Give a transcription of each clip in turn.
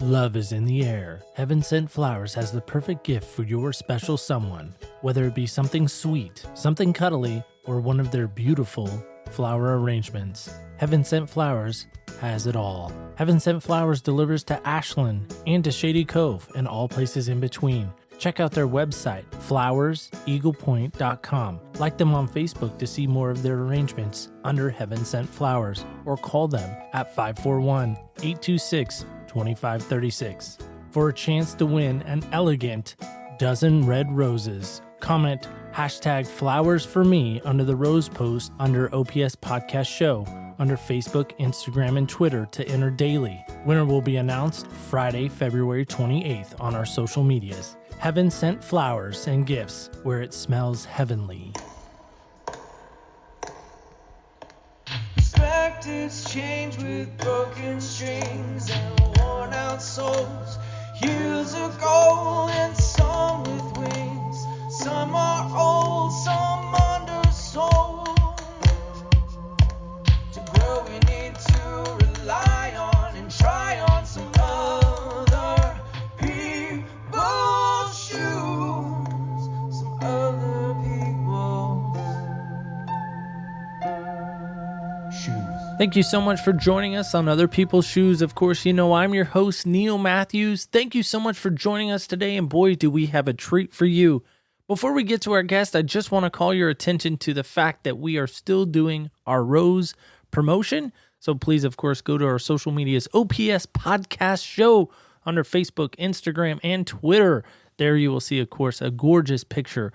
Love is in the air. Heaven Sent Flowers has the perfect gift for your special someone, whether it be something sweet, something cuddly, or one of their beautiful flower arrangements. Heaven Sent Flowers has it all. Heaven Sent Flowers delivers to Ashland and to Shady Cove and all places in between. Check out their website, flowerseaglepoint.com. Like them on Facebook to see more of their arrangements under Heaven Sent Flowers, or call them at 541-826-2536 for a chance to win an elegant dozen red roses. Comment #FlowersForMe under the rose post under OPS Podcast Show under Facebook, Instagram, and Twitter to enter daily. Winner will be announced Friday, February 28th on our social medias. Heaven Sent Flowers and Gifts, where it smells heavenly. Perspectives change with broken strings and worn out souls. Years of gold and some with wings. Some are old, some undersold. To grow we need to rely on and try on some other people's shoes. Some other people's shoes. Thank you so much for joining us on Other People's Shoes. Of course, you know I'm your host, Neil Matthews. Thank you so much for joining us today, and boy, do we have a treat for you. Before we get to our guest, I just want to call your attention to the fact that we are still doing our Rose promotion. So please, of course, go to our social medias, OPS Podcast Show, under Facebook, Instagram, and Twitter. There you will see, of course, a gorgeous picture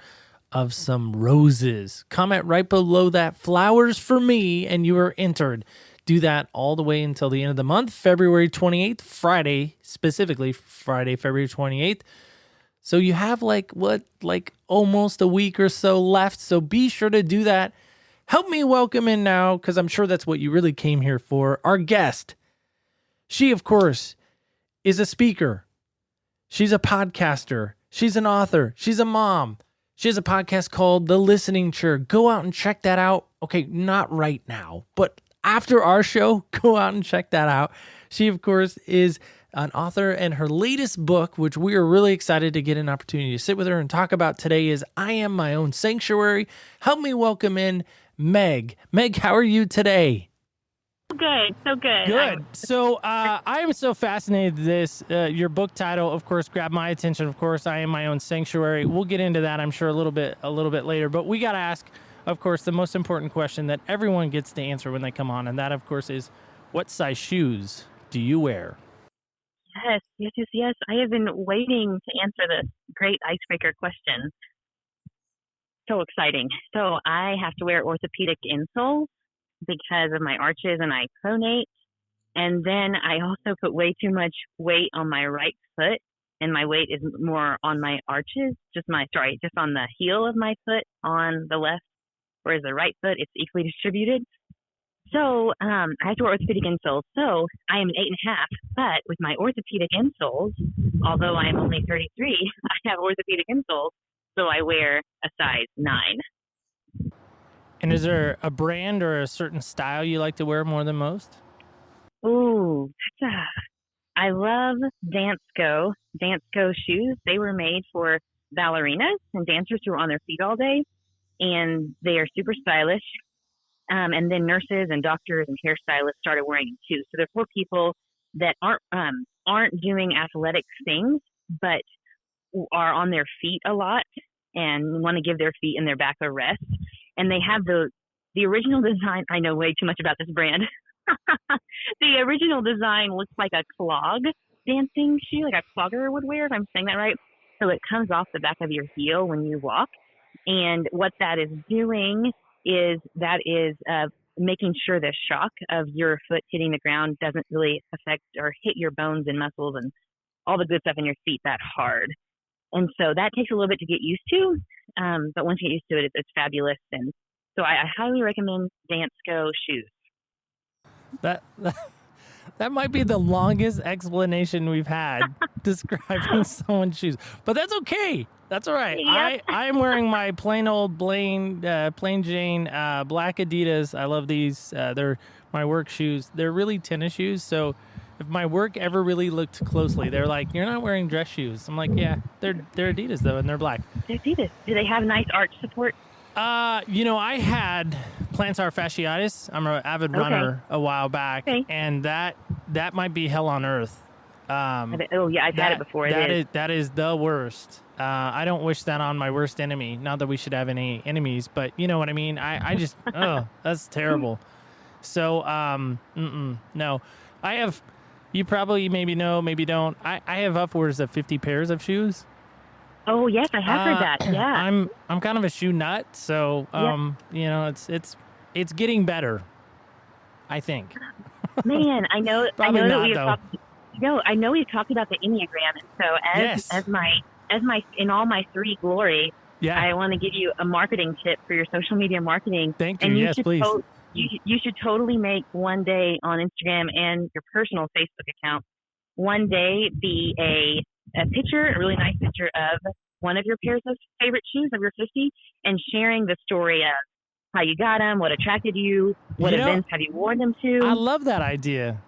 of some roses. Comment right below that, flowers for me, and you are entered. Do that all the way until the end of the month, February 28th, Friday, specifically Friday, February 28th. So you have like almost a week or so left. So be sure to do that. Help me welcome in now, because I'm sure that's what you really came here for, our guest. She, of course, is a speaker. She's a podcaster. She's an author. She's a mom. She has a podcast called The Listening Chair. Go out and check that out. Okay, not right now, but after our show, go out and check that out. She, of course, is an author, and her latest book, which we are really excited to get an opportunity to sit with her and talk about today, is I Am My Own Sanctuary. Help me welcome in Meg. Meg, how are you today? Good, so good. Good. So I am so fascinated with this. Your book title, of course, grabbed my attention. Of course, I Am My Own Sanctuary. We'll get into that, I'm sure, a little bit later. But we got to ask, of course, the most important question that everyone gets to answer when they come on, and that, of course, is what size shoes do you wear? Yes. I have been waiting to answer this great icebreaker question. So exciting. So I have to wear orthopedic insoles because of my arches, and I pronate. And then I also put way too much weight on my right foot, and my weight is more on my arches, just on the heel of my foot on the left, whereas the right foot, it's equally distributed. So I have to wear orthopedic insoles. So I am an 8.5, but with my orthopedic insoles, although I am only 33, I have orthopedic insoles, so I wear a size 9. And is there a brand or a certain style you like to wear more than most? Ooh, I love Danskos shoes. They were made for ballerinas and dancers who are on their feet all day, and they are super stylish. And then nurses and doctors and hairstylists started wearing them too. So they're for people that aren't doing athletic things, but are on their feet a lot and want to give their feet and their back a rest. And they have the original design. I know way too much about this brand. The original design looks like a clog dancing shoe, like a clogger would wear, if I'm saying that right. So it comes off the back of your heel when you walk. And what that is doing is making sure the shock of your foot hitting the ground doesn't really affect or hit your bones and muscles and all the good stuff in your feet that hard. And so that takes a little bit to get used to, but once you get used to it, it's fabulous. And so I highly recommend Danskos shoes. That might be the longest explanation we've had describing someone's shoes, but that's okay. That's all right. Yep. I am wearing my plain Jane black Adidas. I love these. They're my work shoes. They're really tennis shoes, so If my work ever really looked closely, they're like, "You're not wearing dress shoes." I'm like, "Yeah, they're Adidas though, and they're black." They do this. Do they have nice arch support? I had plantar fasciitis. I'm an avid runner a while back, and that might be hell on earth. Oh yeah, I've had it before. That is the worst. I don't wish that on my worst enemy. Not that we should have any enemies, but you know what I mean. I just that's terrible. So no, I have. You probably maybe know, maybe don't. I have upwards of 50 pairs of shoes. Oh yes, I have heard that. Yeah, I'm kind of a shoe nut, so it's getting better, I think. Man, I know. Probably I know not, that we've though. talked. No, I know we've talked about the Enneagram, and so as my in all my 3 glory, I want to give you a marketing tip for your social media marketing. Thank you. And yes, please. You should totally make one day on Instagram and your personal Facebook account. One day be a picture, a really nice picture of one of your pairs of favorite shoes of your 50, and sharing the story of how you got them, what attracted you, what events have you worn them to. I love that idea.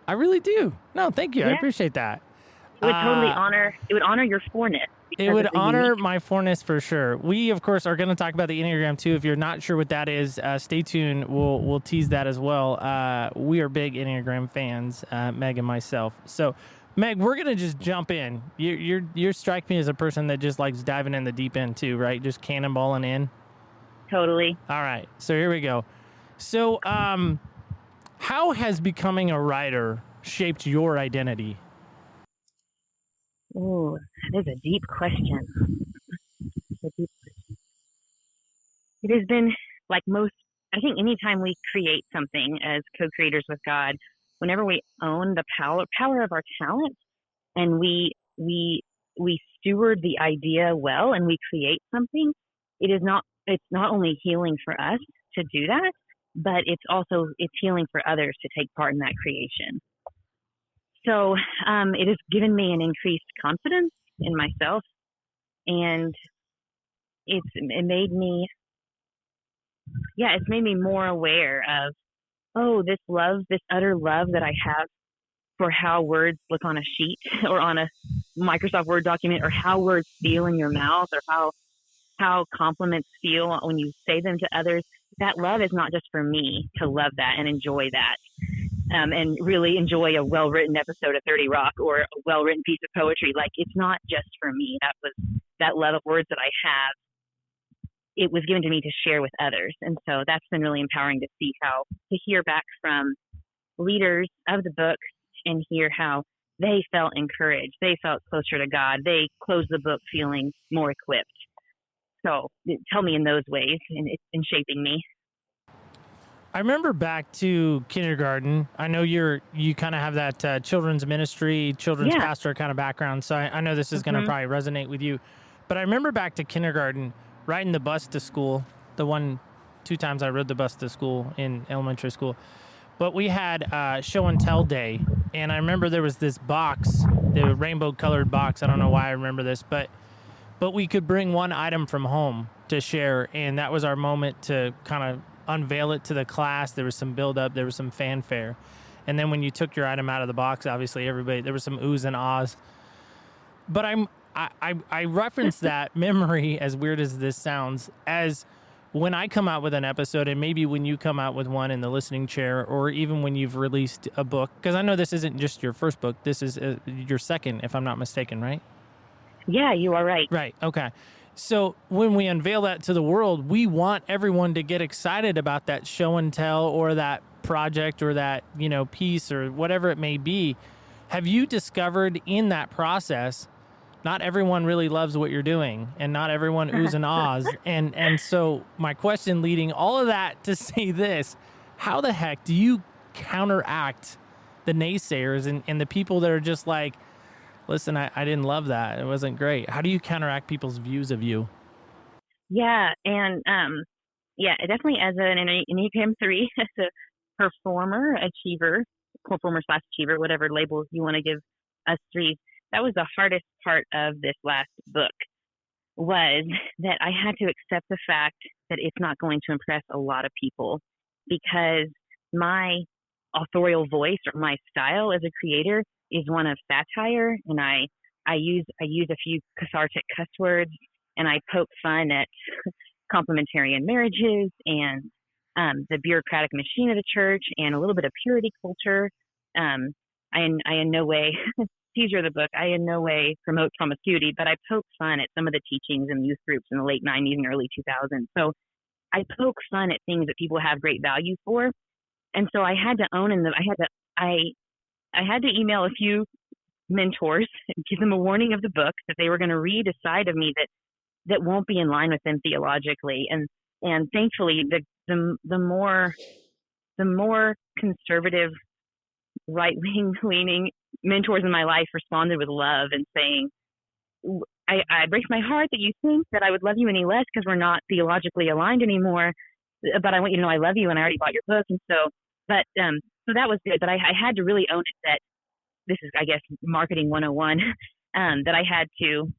I really do. No, thank you. I appreciate that. It would totally honor your 4-ness. It would honor my 4-ness for sure. We, of course, are going to talk about the Enneagram too. If you're not sure what that is, stay tuned. We'll tease that as well. We are big Enneagram fans, Meg and myself. So, Meg, we're going to just jump in. You strike me as a person that just likes diving in the deep end too, right? Just cannonballing in. Totally. All right. So here we go. So, how has becoming a writer shaped your identity? Oh, that is a deep question. It has been like I think anytime we create something as co-creators with God, whenever we own the power of our talent, and we steward the idea well, and we create something, it's not only healing for us to do that, but it's healing for others to take part in that creation. So it has given me an increased confidence in myself, and it's made me more aware of, this utter love that I have for how words look on a sheet or on a Microsoft Word document, or how words feel in your mouth, or how compliments feel when you say them to others. That love is not just for me to love that and enjoy that. And really enjoy a well-written episode of 30 Rock or a well-written piece of poetry. Like, it's not just for me. That love of words that I have. It was given to me to share with others. And so that's been really empowering to hear back from leaders of the book and hear how they felt encouraged. They felt closer to God. They closed the book feeling more equipped. So tell me in those ways, and it's been shaping me. I remember back to kindergarten. I know you kind of have that children's ministry, children's pastor kind of background, so I know this is going to probably resonate with you. But I remember back to kindergarten, riding the bus to school, the 2 times I rode the bus to school in elementary school. But we had show and tell day, and I remember there was this box, the rainbow-colored box. I don't know why I remember this, but we could bring one item from home to share, and that was our moment to kind of unveil it to the class. There was some build-up, there was some fanfare, and then when you took your item out of the box, obviously there was some oohs and ahs. But I reference that memory, as weird as this sounds, as when I come out with an episode, and maybe when you come out with one in the listening chair, or even when you've released a book, because I know this isn't just your first book, this is your second, if I'm not mistaken, right? Yeah, you are right. Right. Okay. So when we unveil that to the world, we want everyone to get excited about that show and tell, or that project, or that, piece, or whatever it may be. Have you discovered in that process, not everyone really loves what you're doing, and not everyone oohs and ahs. And so my question leading all of that to say this, how the heck do you counteract the naysayers and the people that are just like, listen, I didn't love that. It wasn't great. How do you counteract people's views of you? Yeah. And, definitely as an Enneagram 3, as a performer, /achiever, whatever label you want to give us 3s, that was the hardest part of this last book, was that I had to accept the fact that it's not going to impress a lot of people, because my authorial voice or my style as a creator is one of satire, and I use a few cathartic cuss words, and I poke fun at complementarian marriages and the bureaucratic machine of the church and a little bit of purity culture. I in no way teaser of the book. I in no way promote promiscuity, but I poke fun at some of the teachings in youth groups in the late '90s and early 2000s. So I poke fun at things that people have great value for, and so I had to own I had to email a few mentors and give them a warning of the book that they were going to read a side of me that won't be in line with them theologically, and thankfully the more conservative, right leaning mentors in my life responded with love and saying, I breaks my heart that you think that I would love you any less because we're not theologically aligned anymore, but I want you to know I love you and I already bought your book. And so that was good, but I had to really own it that this is, I guess, marketing 101, that I had to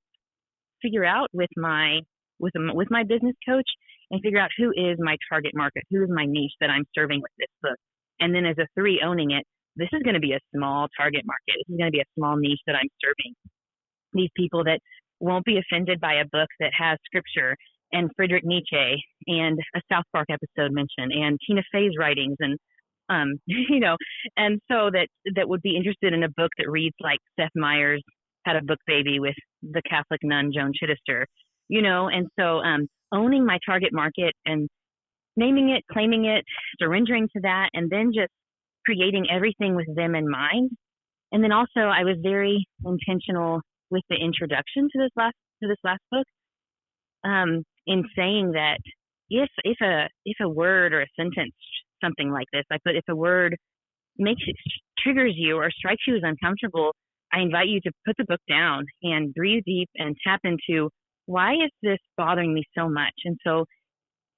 figure out with my business coach and figure out who is my target market, who is my niche that I'm serving with this book. And then as a 3 owning it, this is going to be a small target market. This is going to be a small niche that I'm serving. These people that won't be offended by a book that has scripture and Friedrich Nietzsche and a South Park episode mentioned and Tina Fey's writings and and so that would be interested in a book that reads like Seth Meyers had a book baby with the Catholic nun Joan Chittister, and so owning my target market and naming it, claiming it, surrendering to that, and then just creating everything with them in mind. And then also I was very intentional with the introduction to this last book, in saying that if a word or a sentence, something like this, I put, if a word triggers you or strikes you as uncomfortable, I invite you to put the book down and breathe deep and tap into, why is this bothering me so much? And so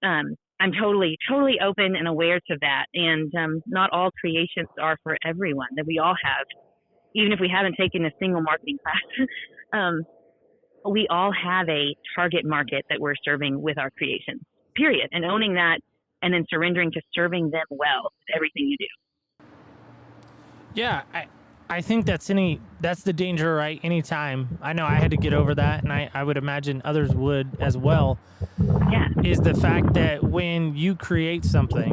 I'm totally open and aware to that. And not all creations are for everyone, that we all have, even if we haven't taken a single marketing class, we all have a target market that we're serving with our creations, period. And owning that and then surrendering to serving them well with everything you do. Yeah, I think that's the danger, right? Anytime. I know I had to get over that, and I would imagine others would as well. Yeah. Is the fact that when you create something,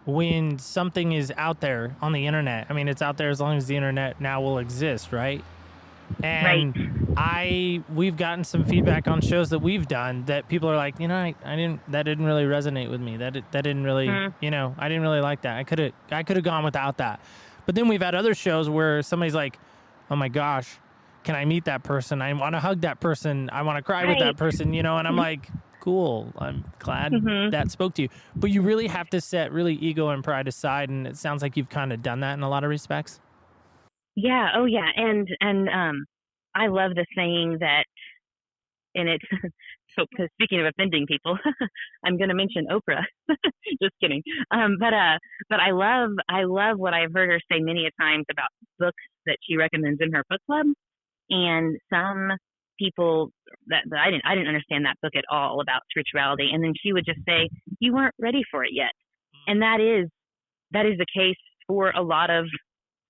when something is out there on the internet, I mean, it's out there as long as the internet now will exist, right? And right. We've gotten some feedback on shows that we've done that people are like, that didn't really resonate with me. That didn't really, I didn't really like that. I could have gone without that. But then we've had other shows where somebody's like, oh my gosh, can I meet that person? I want to hug that person. I want to cry with that person, and I'm like, cool. I'm glad that spoke to you. But you really have to set really ego and pride aside. And it sounds like you've kind of done that in a lot of respects. Yeah. Oh yeah. And I love the saying that, and it's, so speaking of offending people, I'm going to mention Oprah. Just kidding. But I love what I've heard her say many a times about books that she recommends in her book club. And some people that I didn't understand that book at all about spirituality. And then she would just say, you weren't ready for it yet. And that is the case for a lot of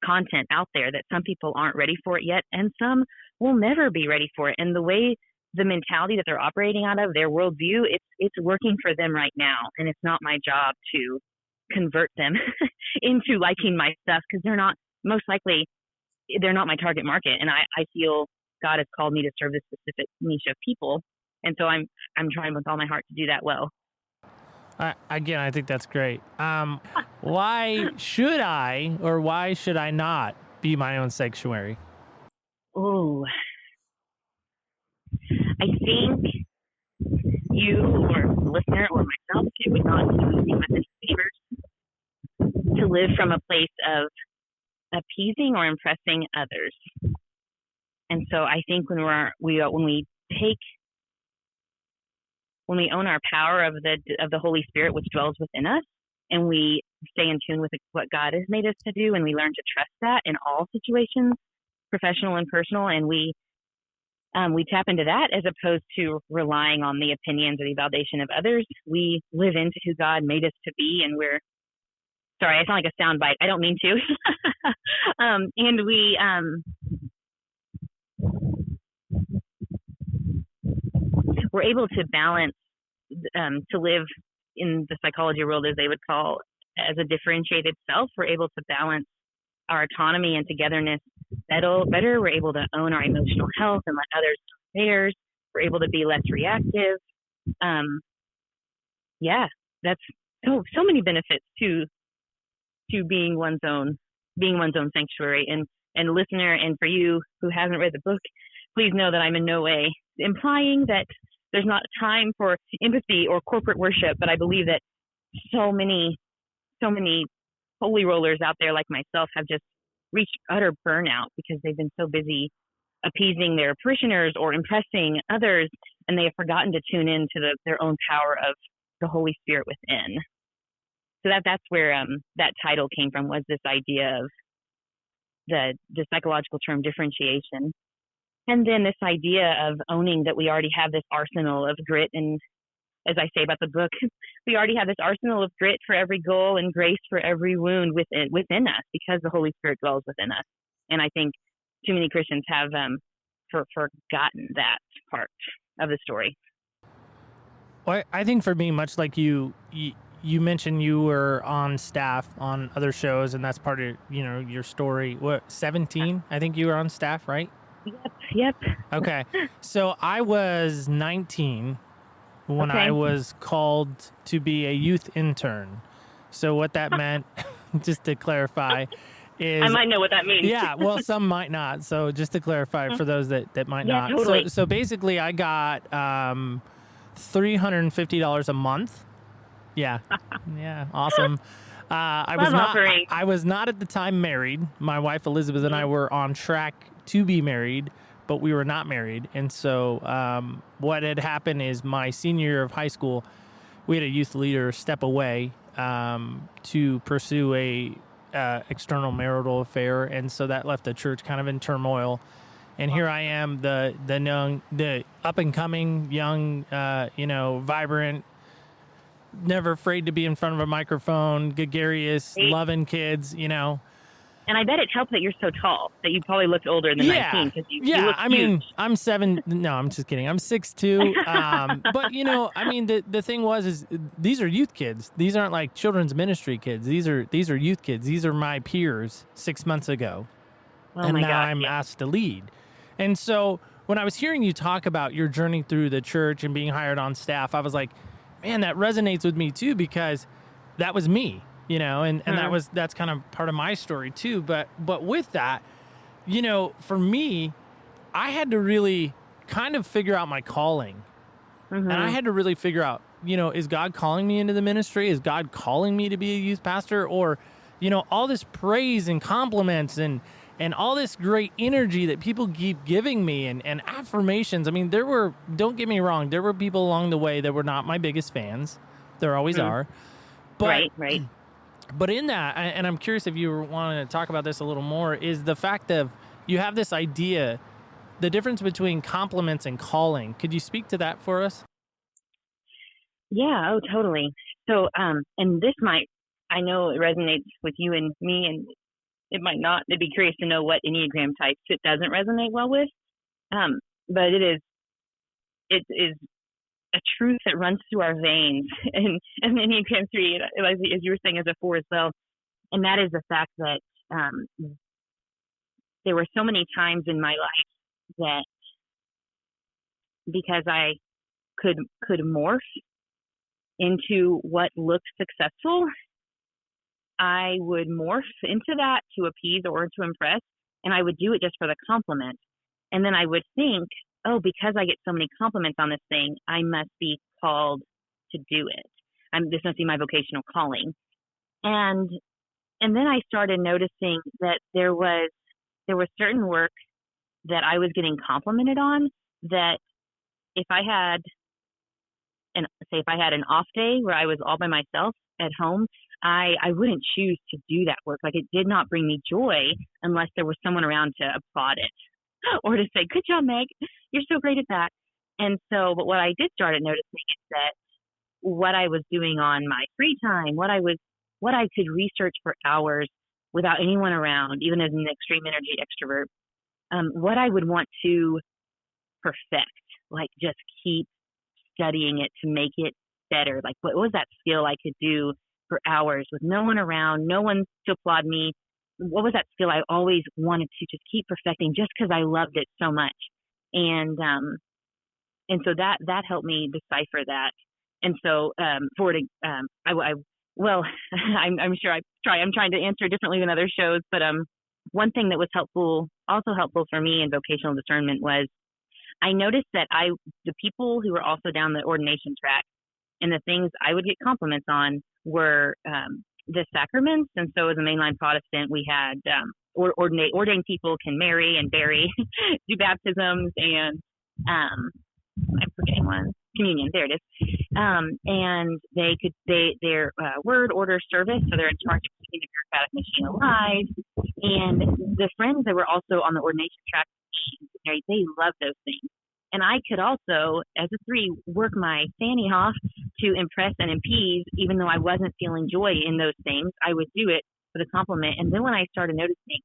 content out there, that some people aren't ready for it yet, and some will never be ready for it. And the way, the mentality that they're operating out of, their worldview, it's working for them right now. And it's not my job to convert them into liking my stuff, because they're not my target market. And I feel God has called me to serve this specific niche of people. And so I'm trying with all my heart to do that well. Again, I think that's great. Why should I or why should I not be my own sanctuary? Oh, I think you or the listener or myself, it would not do anything with any favors to live from a place of appeasing or impressing others. And so I think when we own our power of the Holy Spirit, which dwells within us, and we stay in tune with what God has made us to do, and we learn to trust that in all situations, professional and personal, and we tap into that as opposed to relying on the opinions or the validation of others. We live into who God made us to be, and we're sorry, I sound like a soundbite. I don't mean to. And we're able to balance, to live in the psychology world, as they would call, as a differentiated self. We're able to balance our autonomy and togetherness better. We're able to own our emotional health and let others own theirs. We're able to be less reactive. Yeah, that's so many benefits to being one's own sanctuary. And listener, and for you who hasn't read the book, please know that I'm in no way implying that there's not time for empathy or corporate worship, but I believe that so many holy rollers out there like myself have just reached utter burnout because they've been so busy appeasing their parishioners or impressing others, and they have forgotten to tune into their own power of the Holy Spirit within. So that's where that title came from, was this idea of the psychological term differentiation. And then this idea of owning that we already have this arsenal of grit, and as I say about the book, we already have this arsenal of grit for every goal and grace for every wound within us, because the Holy Spirit dwells within us. And I think too many Christians have forgotten that part of the story. Well, I think for me, much like you mentioned you were on staff on other shows, and that's part of, your story. What, 17? I think you were on staff, right? Yep. Okay. So I was 19 when I was called to be a youth intern. So what that meant, just to clarify, is... I might know what that means. Yeah, well, some might not. So just to clarify for those that might not. Totally. So basically I got $350 a month. Yeah. Yeah. Awesome. I was not at the time married. My wife Elizabeth and I were on track to be married, but we were not married. And so what had happened is my senior year of high school, we had a youth leader step away to pursue a external marital affair, and so that left the church kind of in turmoil. And here I am, the up and coming young, vibrant, never afraid to be in front of a microphone, gregarious, loving kids, And I bet it helped that you're so tall, that you probably looked older than 19. You look I mean, huge. I'm 7. No, I'm just kidding. I'm 6'2". But the thing is these are youth kids. These aren't like children's ministry kids. These are youth kids. These are my peers 6 months ago. And now I'm asked to lead. And so when I was hearing you talk about your journey through the church and being hired on staff, I was like, man, that resonates with me too, because that was me, and that's kind of part of my story too. But with that, for me, I had to really kind of figure out my calling. And I had to really figure out, is God calling me into the ministry? Is God calling me to be a youth pastor? Or, all this praise and compliments and all this great energy that people keep giving me and affirmations. I mean, don't get me wrong, there were people along the way that were not my biggest fans. There always are. But, right. But in that, and I'm curious if you were wanting to talk about this a little more, is the fact that you have this idea, the difference between compliments and calling. Could you speak to that for us? Yeah, totally. So, and this I know it resonates with you and me, and it might not. I'd be curious to know what Enneagram types it doesn't resonate well with. But it is a truth that runs through our veins, and Enneagram 3, as you were saying, as a 4 as well. And that is the fact that there were so many times in my life that, because I could morph into what looked successful, I would morph into that to appease or to impress, and I would do it just for the compliment. And then I would think, oh, because I get so many compliments on this thing, I must be called to do it. This must be my vocational calling. And then I started noticing that there was certain work that I was getting complimented on, that if I had an off day where I was all by myself at home, I wouldn't choose to do that work. Like, it did not bring me joy unless there was someone around to applaud it or to say, good job, Meg, you're so great at that. And so, but what I did start noticing is that what I was doing on my free time, what I was what I could research for hours without anyone around, even as an extreme energy extrovert, what I would want to perfect, like just keep studying it to make it better. Like, what was that skill I could do for hours with no one around, no one to applaud me? What was that skill I always wanted to just keep perfecting just because I loved it so much? And so that helped me decipher that. And so well, I'm sure I'm trying to answer differently than other shows, but one thing that was also helpful for me in vocational discernment was I noticed that the people who were also down the ordination track, and the things I would get compliments on were the sacraments. And so as a mainline Protestant, we had ordained people can marry and bury, do baptisms, and I'm forgetting one. Communion, there it is. And their word, order, service, so they're in charge of keeping the bureaucratic machine alive. And the friends that were also on the ordination track, they love those things. And I could also, as a 3, work my fanny off to impress and appease, even though I wasn't feeling joy in those things. I would do it for the compliment. And then when I started noticing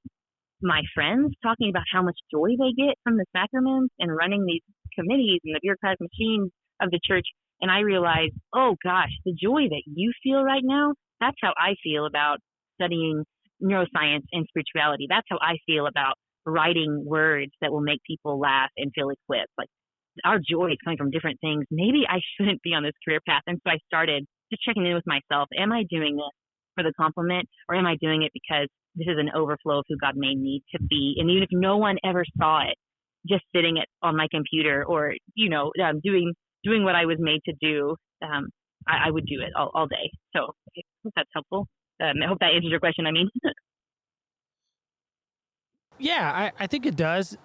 my friends talking about how much joy they get from the sacraments and running these committees and the bureaucratic machines of the church, and I realized, oh gosh, the joy that you feel right now, that's how I feel about studying neuroscience and spirituality. That's how I feel about writing words that will make people laugh and feel equipped. Like, our joy is coming from different things. Maybe I shouldn't be on this career path. And so I started just checking in with myself. Am I doing this for the compliment, or am I doing it because this is an overflow of who God made me to be? And even if no one ever saw it, just sitting on my computer or, doing what I was made to do, I would do it all day. So I hope that's helpful. I hope that answers your question. Yeah, I think it does.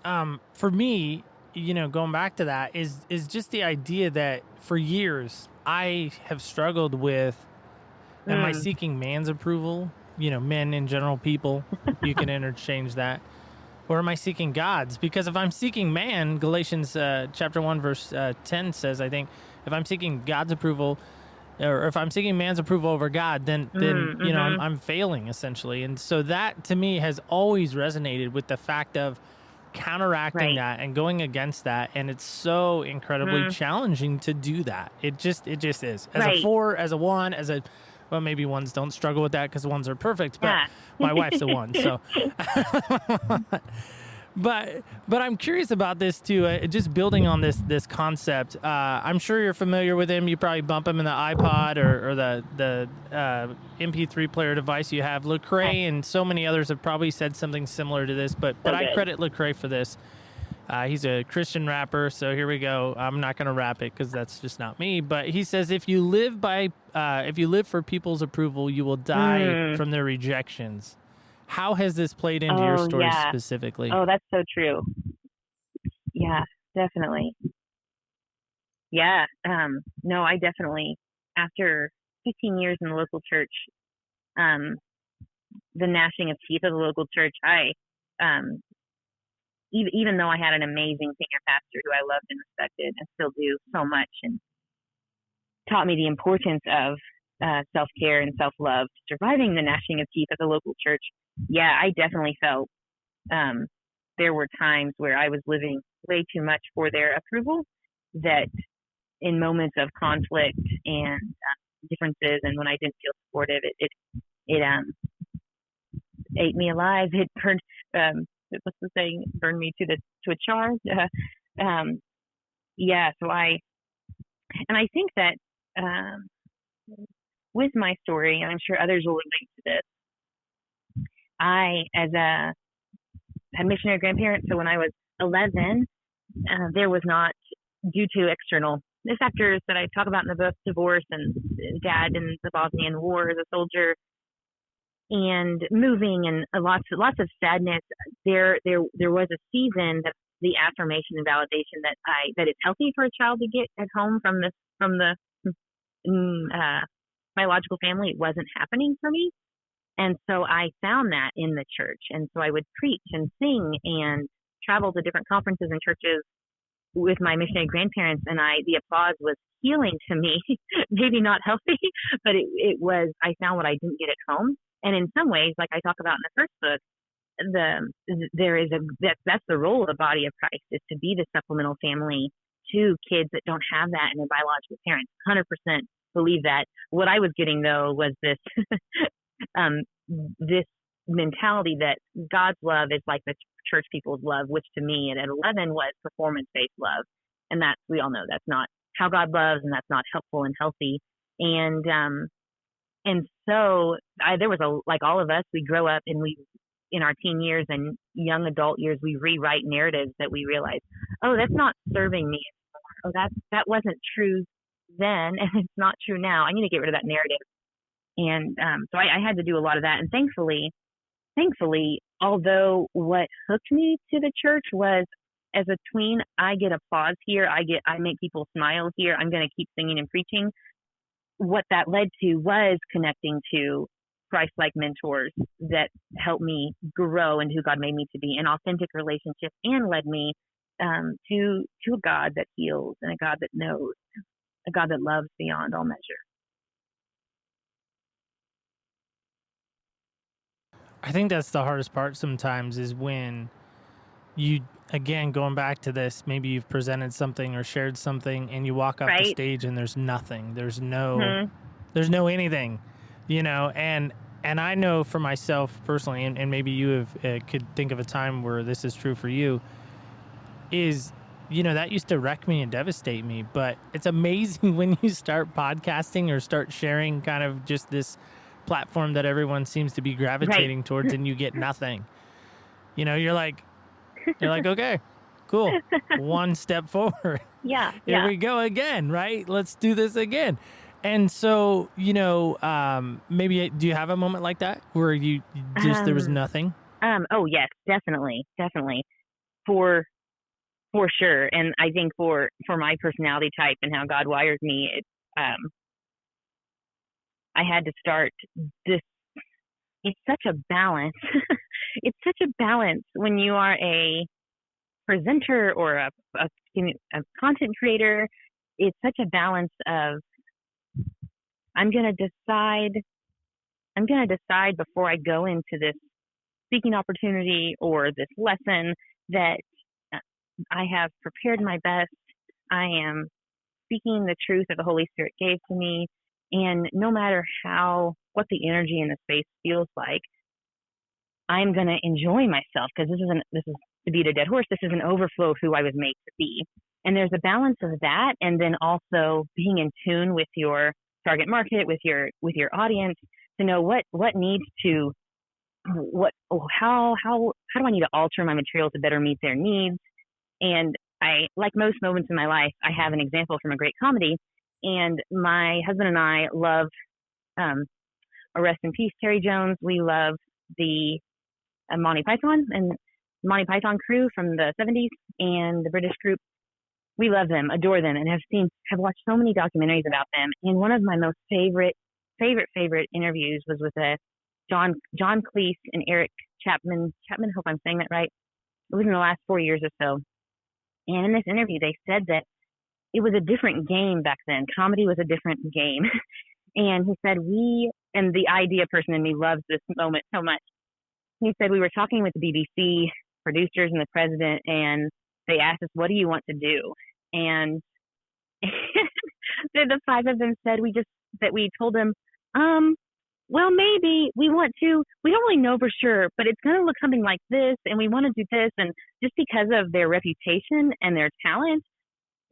For me, going back to that is just the idea that for years I have struggled with, am I seeking man's approval? Men in general, people, you can interchange that. Or am I seeking God's? Because if I'm seeking man, Galatians chapter 1, verse 10 says, I think, if I'm seeking God's approval, or if I'm seeking man's approval over God, then I'm failing, essentially. And so that, to me, has always resonated with the fact of counteracting that and going against that. And it's so incredibly challenging to do that. It just is. As a 4, as a 1, well, maybe 1s don't struggle with that because 1s are perfect, but my wife's a 1, so. But I'm curious about this too. Just building on this concept. I'm sure you're familiar with him. You probably bump him in the iPod or the MP3 player device you have. Lecrae and so many others have probably said something similar to this, but I credit Lecrae for this. He's a Christian rapper, so here we go. I'm not going to rap it because that's just not me. But he says, if you live for people's approval, you will die from their rejections. How has this played into your story specifically? Oh, that's so true. Yeah, definitely. Yeah. No, I definitely, after 15 years in the local church, the gnashing of teeth of the local church, even though I had an amazing senior pastor who I loved and respected and still do so much, and taught me the importance of self-care and self-love, surviving the gnashing of teeth of the local church. Yeah, I definitely felt there were times where I was living way too much for their approval, that in moments of conflict and differences, and when I didn't feel supportive, it ate me alive. It burned, what's the saying? Burned me to a char. Yeah, so I think that with my story, and I'm sure others will relate to this, I, as a missionary grandparent, so when I was 11, there was not, due to external factors that I talk about in the book, divorce and dad in the Bosnian War as a soldier, and moving and lots of sadness. There was a season that the affirmation and validation that it's healthy for a child to get at home from the biological family, it wasn't happening for me. And so I found that in the church. And so I would preach and sing and travel to different conferences and churches with my missionary grandparents and the applause was healing to me. Maybe not healthy, but it was, I found what I didn't get at home. And in some ways, like I talk about in the first book, that's the role of the body of Christ, is to be the supplemental family to kids that don't have that in their biological parents. 100% believe that. What I was getting though was this this mentality that God's love is like the church people's love, which to me at 11 was performance-based love, and that's, we all know that's not how God loves, and that's not helpful and healthy. And so there was like all of us, we grow up and we, in our teen years and young adult years, we rewrite narratives that we realize, oh, that's not serving me anymore. Oh, that wasn't true then, and it's not true now. I need to get rid of that narrative. And so I had to do a lot of that. And thankfully, although what hooked me to the church was, as a tween, I get applause here. I make people smile here. I'm going to keep singing and preaching. What that led to was connecting to Christ-like mentors that helped me grow into who God made me to be, an authentic relationship, and led me to a God that heals, and a God that knows, a God that loves beyond all measure. I think that's the hardest part sometimes, is when you, again, going back to this, maybe you've presented something or shared something and you walk off the stage and there's nothing. There's no anything, and I know for myself personally, and maybe you have could think of a time where this is true for you, is, that used to wreck me and devastate me. But it's amazing when you start podcasting or start sharing kind of just this platform that everyone seems to be gravitating towards, and you get nothing. You're like, okay, cool. One step forward. Yeah. Here we go again, right? Let's do this again. And so, maybe, do you have a moment like that where you just, there was nothing? Oh yes, definitely. For sure. And I think for my personality type and how God wires me, I had to start this. It's such a balance. It's such a balance when you are a presenter or a content creator. It's such a balance of, I'm going to decide before I go into this speaking opportunity or this lesson that I have prepared my best. I am speaking the truth that the Holy Spirit gave to me. And no matter what the energy in the space feels like, I'm going to enjoy myself, because this is to beat a dead horse. This is an overflow of who I was made to be. And there's a balance of that. And then also being in tune with your target market, with your audience, to know what needs to, how do I need to alter my material to better meet their needs. And I, like most moments in my life, I have an example from a great comedy. And my husband and I love, rest in peace, Terry Jones. We love the Monty Python and Monty Python crew from the 70s, and the British group. We love them, adore them, and have watched so many documentaries about them. And one of my most favorite interviews was with John Cleese and Eric Chapman. Hope I'm saying that right. It was in the last 4 years or so. And in this interview, they said that it was a different game back then. Comedy was a different game. And he said, and the idea person in me loves this moment so much. He said, we were talking with the BBC producers and the president, and they asked us, what do you want to do? And the five of them said, we told them, well, maybe we don't really know for sure, but it's going to look something like this, and we want to do this. And just because of their reputation and their talent,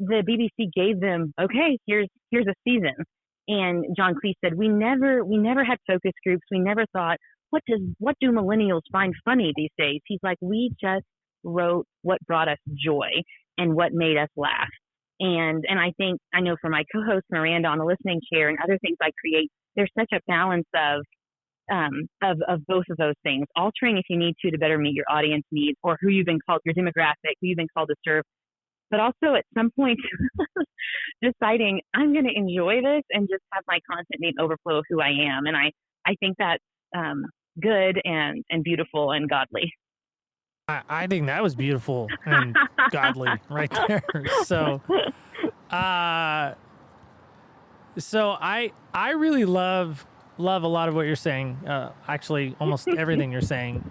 the BBC gave them, okay, here's a season. And John Cleese said, we never had focus groups. We never thought, what do millennials find funny these days? He's like, we just wrote what brought us joy and what made us laugh. And I think, I know for my co-host Miranda on the listening chair and other things I create, there's such a balance of both of those things, altering if you need to better meet your audience needs or who you've been called, your demographic, who you've been called to serve. But also at some point deciding I'm going to enjoy this and just have my content be an overflow of who I am. And I think that's good and beautiful and godly. I think that was beautiful and godly right there. So, I really love a lot of what you're saying. Actually, almost everything you're saying.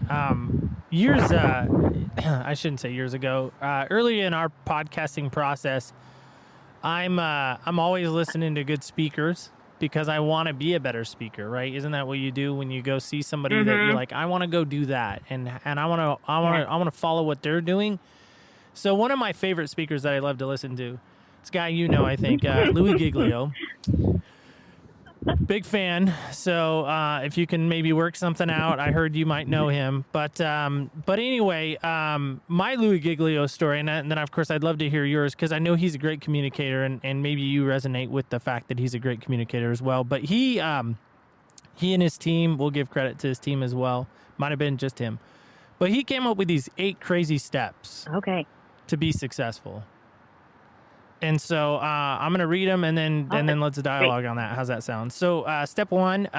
Years, I shouldn't say years ago. Early in our podcasting process, I'm always listening to good speakers because I want to be a better speaker, right? Isn't that what you do when you go see somebody that you're like, I want to go do that, and I want to follow what they're doing. So one of my favorite speakers that I love to listen to, this guy I think, Louis Giglio. Big fan. So if you can maybe work something out, I heard you might know him. But anyway, my Louis Giglio story, and then of course I'd love to hear yours because I know he's a great communicator, and maybe you resonate with the fact that he's a great communicator as well. But he and his team, we'll give credit to his team as well. Might have been just him, but he came up with these 8 crazy steps. Okay. To be successful. And so I'm going to read them, and then let's dialogue on that. How's that sound? So step 1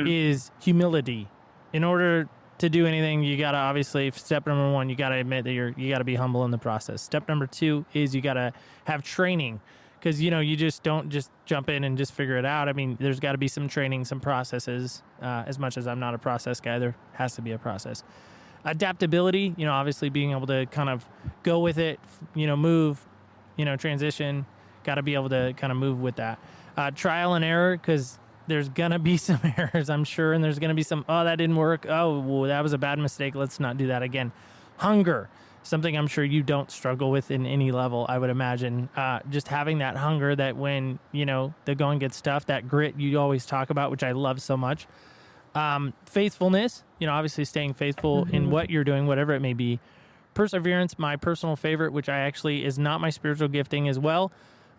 is humility. In order to do anything, you got to obviously, step number 1, you got to admit that you got to be humble in the process. Step number 2 is you got to have training, because, you just don't just jump in and just figure it out. I mean, there's got to be some training, some processes. As much as I'm not a process guy, there has to be a process. Adaptability, obviously being able to kind of go with it, move, transition, got to be able to kind of move with that. Trial and error, because there's going to be some errors, I'm sure, and there's going to be some, that didn't work. Oh, well, that was a bad mistake. Let's not do that again. Hunger, something I'm sure you don't struggle with in any level, I would imagine. Just having that hunger that when, the going gets tough, that grit you always talk about, which I love so much. Faithfulness, obviously staying faithful in what you're doing, whatever it may be. Perseverance, my personal favorite, which I actually is not my spiritual gifting as well.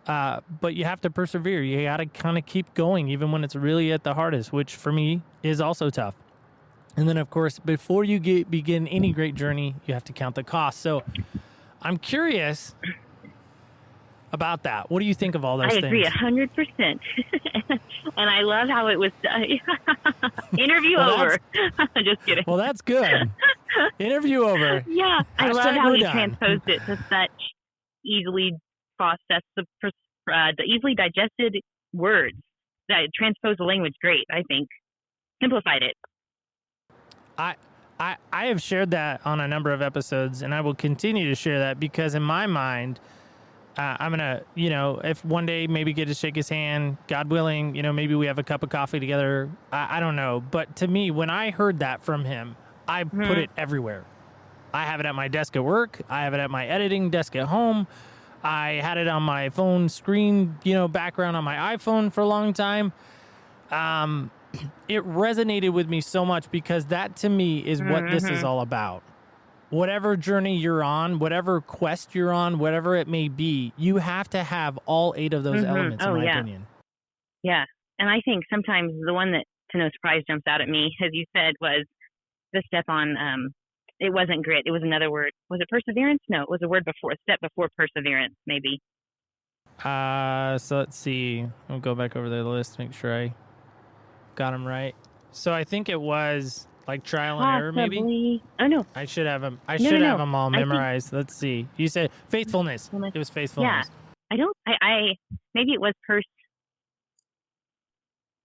But you have to persevere. You got to kind of keep going, even when it's really at the hardest, which for me is also tough. And then, of course, before you begin any great journey, you have to count the cost. So I'm curious about that. What do you think of all those things? I agree 100%. And I love how it was interview over. Just kidding. Well, that's good. Interview over. Yeah, I love how he transposed it to such easily processed, the easily digested words that transposed the language great, I think. Simplified it. I have shared that on a number of episodes, and I will continue to share that because in my mind, I'm going to, if one day maybe get to shake his hand, God willing, maybe we have a cup of coffee together. I don't know. But to me, when I heard that from him, I put it everywhere. I have it at my desk at work. I have it at my editing desk at home. I had it on my phone screen, background on my iPhone for a long time. It resonated with me so much because that to me is what this is all about. Whatever journey you're on, whatever quest you're on, whatever it may be, you have to have all 8 of those elements, in my opinion. Yeah. And I think sometimes the one that, to no surprise, jumps out at me, as you said, was the step on, it wasn't grit. It was another word. Was it perseverance? No, it was a word before, a step before perseverance, maybe. So let's see. I'll go back over the list, make sure I got them right. So I think it was like trial and error, maybe? Oh, no. I should have them. I should have them all memorized. Let's see. You said faithfulness. It was faithfulness. Yeah. Maybe it was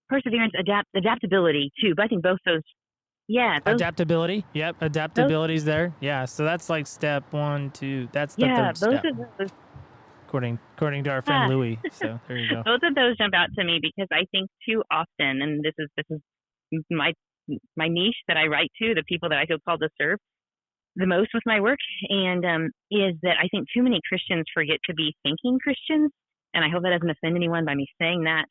perseverance, adaptability too, but I think both those, adaptability. Yep. Adaptability's there. Yeah. So that's like step 1, 2. That's the third step. Both of those. According to our friend Louis. So there you go. Both of those jump out to me because I think too often, and this is my niche that I write to, the people that I feel called to serve the most with my work, and is that I think too many Christians forget to be thinking Christians, and I hope that doesn't offend anyone by me saying that.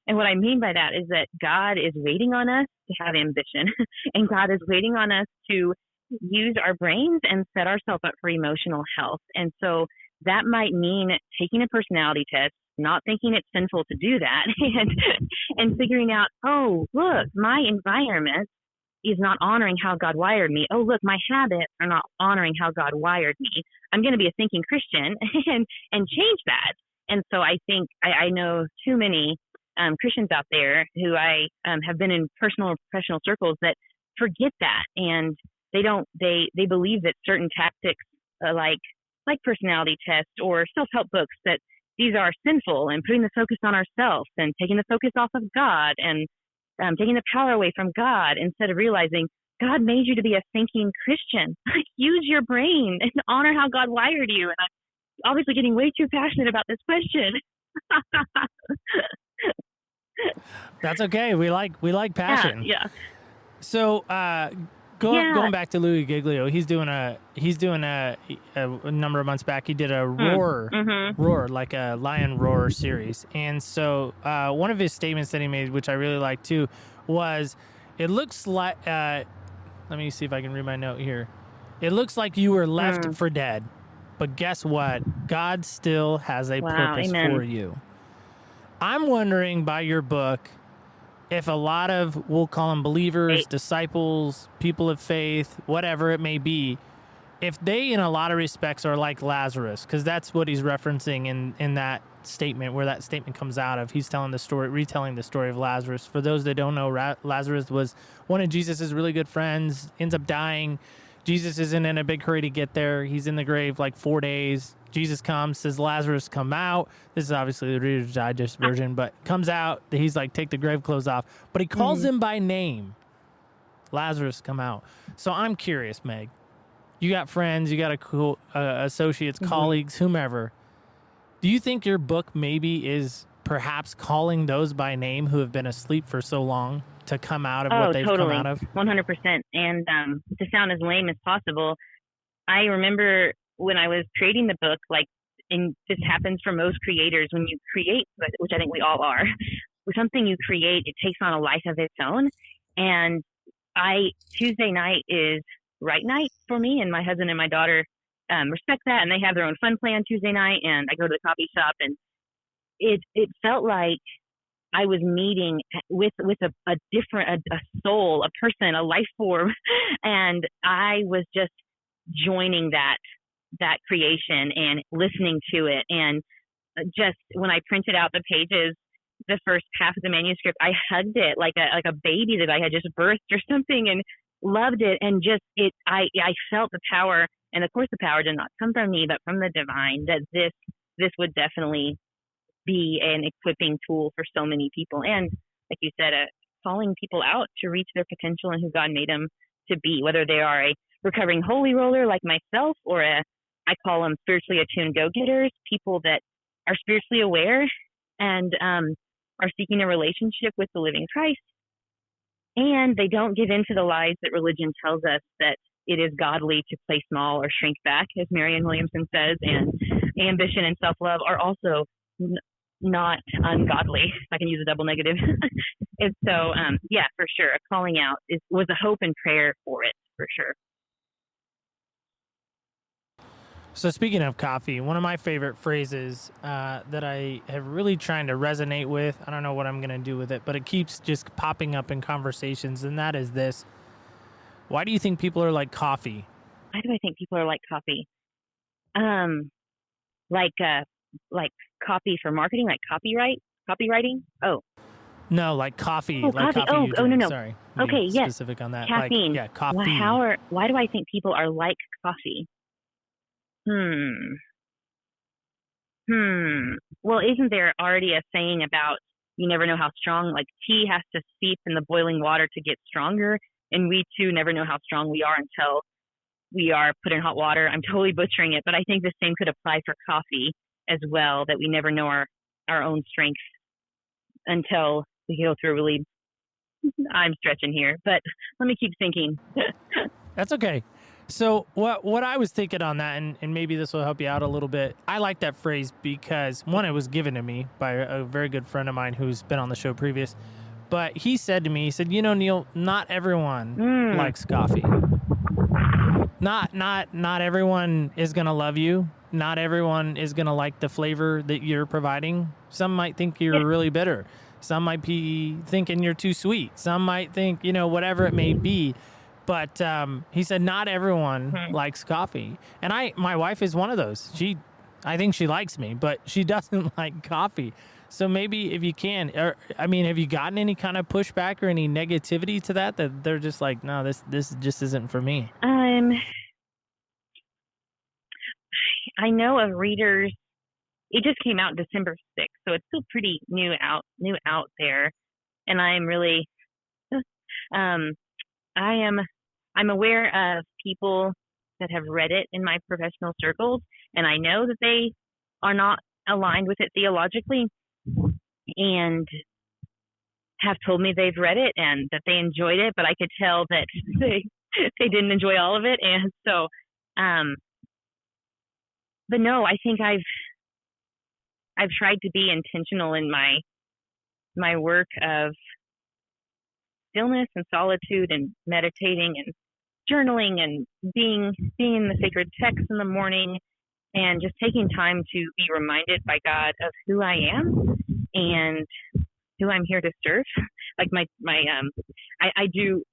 And what I mean by that is that God is waiting on us to have ambition, and God is waiting on us to use our brains and set ourselves up for emotional health. And so that might mean taking a personality test, not thinking it's sinful to do that, and figuring out, oh, look, my environment is not honoring how God wired me. Oh, look, my habits are not honoring how God wired me. I'm going to be a thinking Christian and change that. And so I think I know too many Christians out there who I have been in personal or professional circles that forget that. And they believe that certain tactics, like personality tests or self-help books, that these are sinful and putting the focus on ourselves and taking the focus off of God and taking the power away from God, instead of realizing God made you to be a thinking Christian. Use your brain and honor how God wired you. And I'm obviously getting way too passionate about this question. That's okay. We like passion. Yeah. So going back to Louis Giglio, he's doing a number of months back. He did a roar, like a lion roar series. And so one of his statements that he made, which I really liked too, was, it looks like, let me see if I can read my note here. It looks like you were left for dead, but guess what? God still has a purpose for you. I'm wondering, by your book, if a lot of, we'll call them believers, disciples, people of faith, whatever it may be, if they in a lot of respects are like Lazarus, because that's what he's referencing in that statement, where that statement comes out of. He's telling the story, retelling the story of Lazarus. For those that don't know, Lazarus was one of Jesus's really good friends, ends up dying. Jesus isn't in a big hurry to get there. He's in the grave like 4 days. Jesus comes, says, Lazarus, come out. This is obviously the Reader's Digest version, but comes out. He's like, take the grave clothes off. But he calls him by name. Lazarus, come out. So I'm curious, Meg. You got friends, you got a cool associates, colleagues, whomever. Do you think your book maybe is perhaps calling those by name who have been asleep for so long to come out of what they've come out of? 100%. And to sound as lame as possible, I remember when I was creating the book, this happens for most creators. When you create, which I think we all are, with something you create, it takes on a life of its own. And Tuesday night is write night for me, and my husband and my daughter respect that, and they have their own fun play on Tuesday night, and I go to the coffee shop, and it felt like I was meeting with a different, a soul, a person, a life form, and I was just joining that creation and listening to it. And just when I printed out the pages, the first half of the manuscript, I hugged it like a baby that I had just birthed or something, and loved it. And just I felt the power, and of course the power did not come from me, but from the divine, that this would definitely be an equipping tool for so many people. And like you said, calling people out to reach their potential and who God made them to be, whether they are a recovering holy roller like myself, or I call them spiritually attuned go-getters, people that are spiritually aware and are seeking a relationship with the living Christ. And they don't give in to the lies that religion tells us, that it is godly to play small or shrink back, as Marianne Williamson says, and ambition and self-love are also not ungodly. I can use a double negative. And so, yeah, for sure, a calling out was a hope and prayer for it, for sure. So speaking of coffee, one of my favorite phrases that I have really trying to resonate with, I don't know what I'm going to do with it, but it keeps just popping up in conversations, and that is this. Why do you think people are like coffee? Why do I think people are like coffee? Like copy for marketing, like copywriting? Oh. No, like coffee. Oh, like coffee. No. Sorry. Okay, yes. Specific on that. Caffeine. Like, yeah, coffee. Why do I think people are like coffee? Well, isn't there already a saying about you never know how strong, like tea has to steep in the boiling water to get stronger, and we too never know how strong we are until we are put in hot water. I'm totally butchering it, but I think the same could apply for coffee as well, that we never know our own strength until we go through really, I'm stretching here, but let me keep thinking. That's okay. So what I was thinking on that, and maybe this will help you out a little bit, I like that phrase because, one, it was given to me by a very good friend of mine who's been on the show previous, but he said to me, he said, Neil, not everyone likes coffee. Not everyone is going to love you. Not everyone is going to like the flavor that you're providing. Some might think you're really bitter. Some might be thinking you're too sweet. Some might think, whatever it may be. But he said not everyone likes coffee. And my wife is one of those. I think she likes me, but she doesn't like coffee. So maybe if you can, or I mean, have you gotten any kind of pushback or any negativity to that they're just like, no, this just isn't for me? I know of readers. It just came out December 6th, so it's still pretty new out there. And I'm really, I'm aware of people that have read it in my professional circles, and I know that they are not aligned with it theologically, and have told me they've read it and that they enjoyed it, but I could tell that they didn't enjoy all of it. And so, but no, I think I've tried to be intentional in my work of stillness and solitude and meditating and journaling and being in the sacred text in the morning, and just taking time to be reminded by God of who I am and who I'm here to serve. Like I do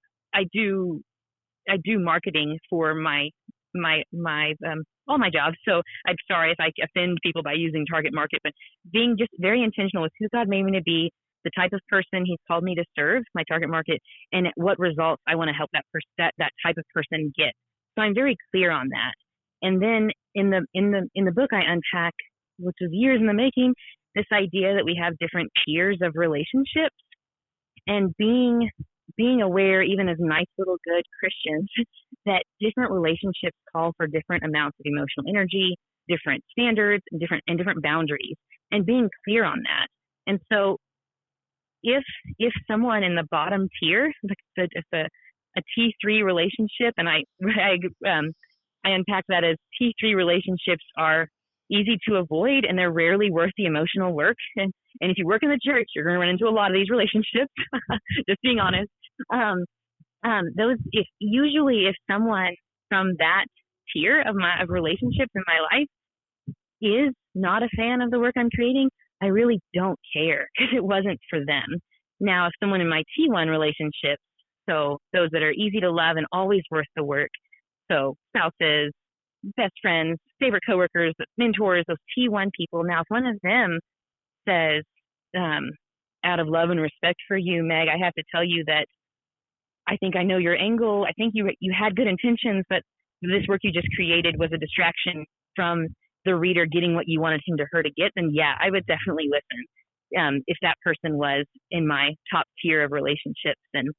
marketing for my all my jobs. So I'm sorry if I offend people by using target market, but being just very intentional with who God made me to be, the type of person He's called me to serve, my target market, and what results I want to help that type of person get. So I'm very clear on that. And then in the book I unpack, which was years in the making, this idea that we have different tiers of relationships, and being aware, even as nice little good Christians, that different relationships call for different amounts of emotional energy, different standards, and different boundaries, and being clear on that. And so if someone in the bottom tier, like if a T3 relationship, and I unpack that as T3 relationships are easy to avoid and they're rarely worth the emotional work. And if you work in the church, you're going to run into a lot of these relationships, just being honest. If someone from that tier of relationships in my life is not a fan of the work I'm creating, I really don't care, because it wasn't for them. Now, if someone in my T1 relationships, so those that are easy to love and always worth the work, so spouses, best friends, favorite coworkers, mentors, those T1 people. Now, if one of them says, out of love and respect for you, Meg, I have to tell you that I think I know your angle. I think you had good intentions, but this work you just created was a distraction from the reader getting what you wanted him or her to get. Then yeah, I would definitely listen if that person was in my top tier of relationships. And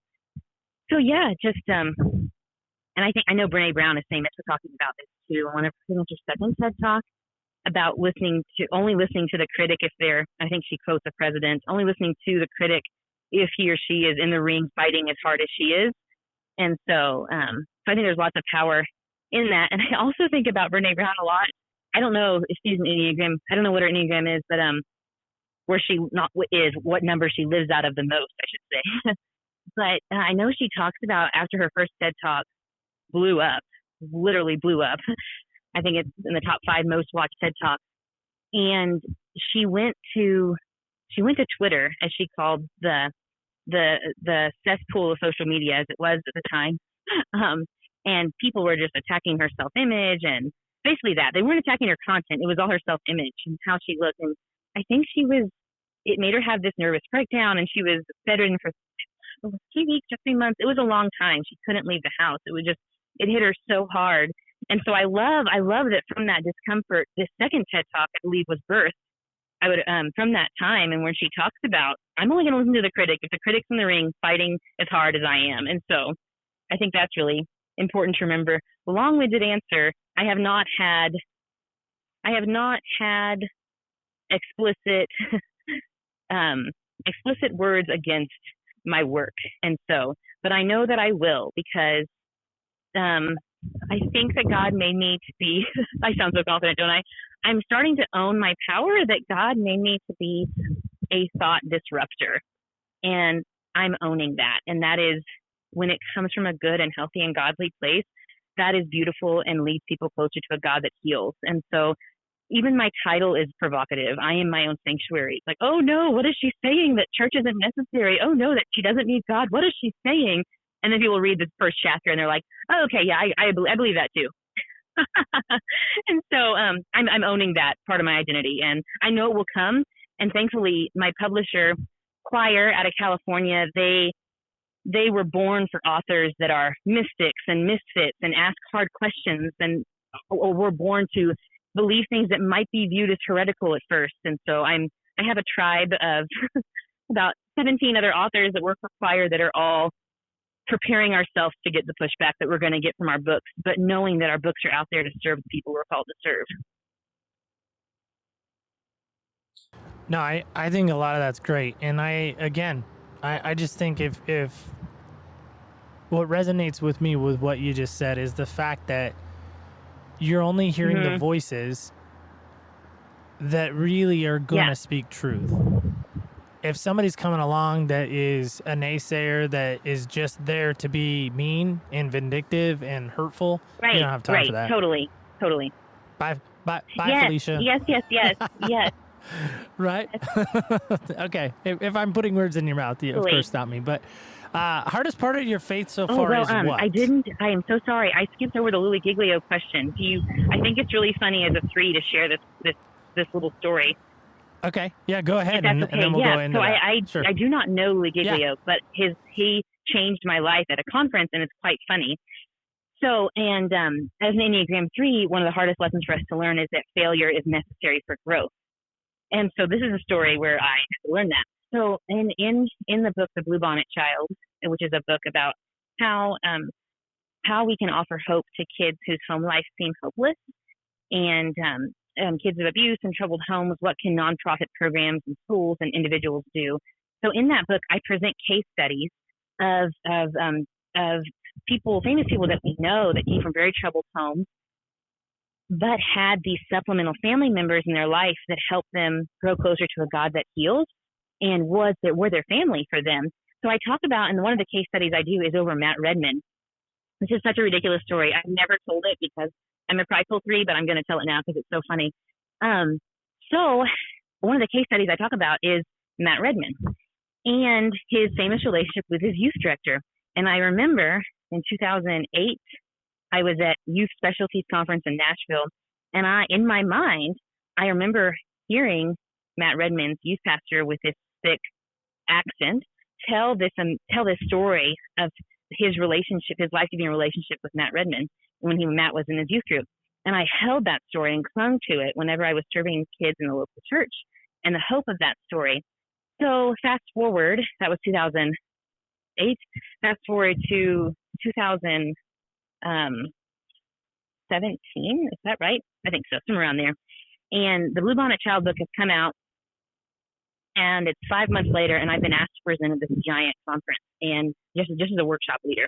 so yeah, just and I know Brene Brown is famous for talking about this too. I want to pretty much a second TED Talk about only listening to the critic if they're, I think she quotes the president, only listening to the critic if he or she is in the ring fighting as hard as she is. And so, so I think there's lots of power in that. And I also think about Brene Brown a lot. I don't know if she's an Enneagram. I don't know what her Enneagram is, but where she what number she lives out of the most, I should say. But I know she talks about after her first TED Talk literally blew up. I think it's in the top 5 most watched TED Talks. And she went to Twitter, as she called the cesspool of social media as it was at the time. And people were just attacking her self-image and basically that. They weren't attacking her content. It was all her self-image and how she looked. And I think it made her have this nervous breakdown, and she was bedridden for 3 weeks or 3 months. It was a long time. She couldn't leave the house. It hit her so hard. And so I love that from that discomfort, this second TED Talk, I believe, was birthed. I would, from that time, and when she talks about, I'm only going to listen to the critic if the critic's in the ring fighting as hard as I am. And so I think that's really important to remember. Long-winded answer, I have not had explicit words against my work. And so, but I know that I will, because I think that God made me to be, I sound so confident, don't I? I'm starting to own my power, that God made me to be a thought disruptor. And I'm owning that. And that is, when it comes from a good and healthy and godly place, that is beautiful and leads people closer to a God that heals. And so even my title is provocative. I am my own sanctuary. It's like, oh no, what is she saying? That church isn't necessary. Oh no, that she doesn't need God. What is she saying? And then people read the first chapter and they're like, oh, okay, yeah, I believe that too. And so I'm owning that part of my identity, and I know it will come. And thankfully, my publisher, Choir out of California, they were born for authors that are mystics and misfits and ask hard questions, and or were born to believe things that might be viewed as heretical at first. And so I have a tribe of about 17 other authors that work for Choir that are all preparing ourselves to get the pushback that we're going to get from our books, but knowing that our books are out there to serve the people we're called to serve. No, I think a lot of that's great. And I just think if what resonates with me with what you just said is the fact that you're only hearing the voices that really are going to speak truth. If somebody's coming along that is a naysayer, that is just there to be mean and vindictive and hurtful, you don't have time for that. Totally. Bye, Yes, Felicia. Yes. Right? Okay. If I'm putting words in your mouth, of course, stop me. But hardest part of your faith so far is what? I am so sorry. I skipped over the Louis Giglio question. I think it's really funny as a three to share this little story. Okay. Yeah, go ahead. And then we'll go into that. Sure. I do not know Louis Giglio, but he changed my life at a conference, and it's quite funny. So, and as an Enneagram 3, one of the hardest lessons for us to learn is that failure is necessary for growth. And so this is a story where I learned that. So in the book, The Bluebonnet Child, which is a book about how we can offer hope to kids whose home life seems hopeless, and kids of abuse and troubled homes, what can nonprofit programs and schools and individuals do? So in that book, I present case studies of people, famous people that we know that came from very troubled homes, but had these supplemental family members in their life that helped them grow closer to a God that heals and were their family for them. So I talk about, and one of the case studies I do is over Matt Redman. This is such a ridiculous story. I've never told it because I'm a prideful 3, but I'm going to tell it now because it's so funny. So one of the case studies I talk about is Matt Redman and his famous relationship with his youth director. And I remember in 2008, I was at Youth Specialties Conference in Nashville, and in my mind, I remember hearing Matt Redman's youth pastor with this thick accent tell this story of his relationship, his life-giving relationship with Matt Redman when Matt was in his youth group. And I held that story and clung to it whenever I was serving kids in the local church, and the hope of that story. So fast forward, that was 2008. Fast forward to 2017, is that right? I think so, somewhere around there. And the Bluebonnet Child book has come out, and it's 5 months later, and I've been asked to present at this giant conference, and just as a workshop leader.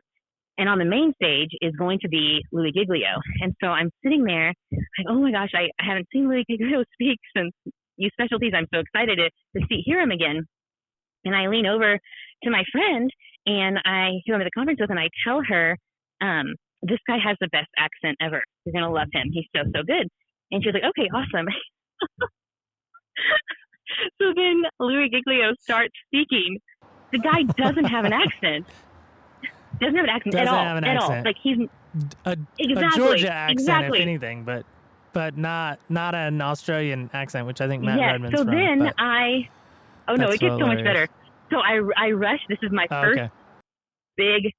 And on the main stage is going to be Louis Giglio. And so I'm sitting there, like, oh my gosh, I haven't seen Louis Giglio speak since Youth Specialties. I'm so excited to hear him again. And I lean over to my friend, and who I'm at the conference with, and I tell her, this guy has the best accent ever. You're going to love him. He's so, so good. And she's like, okay, awesome. So then Louis Giglio starts speaking. The guy doesn't have an accent. Doesn't have an accent at all. Like he's a Georgia accent, if anything, but not an Australian accent, which I think Matt Redman's so from. Then it gets so much better. So I rush. This is my first big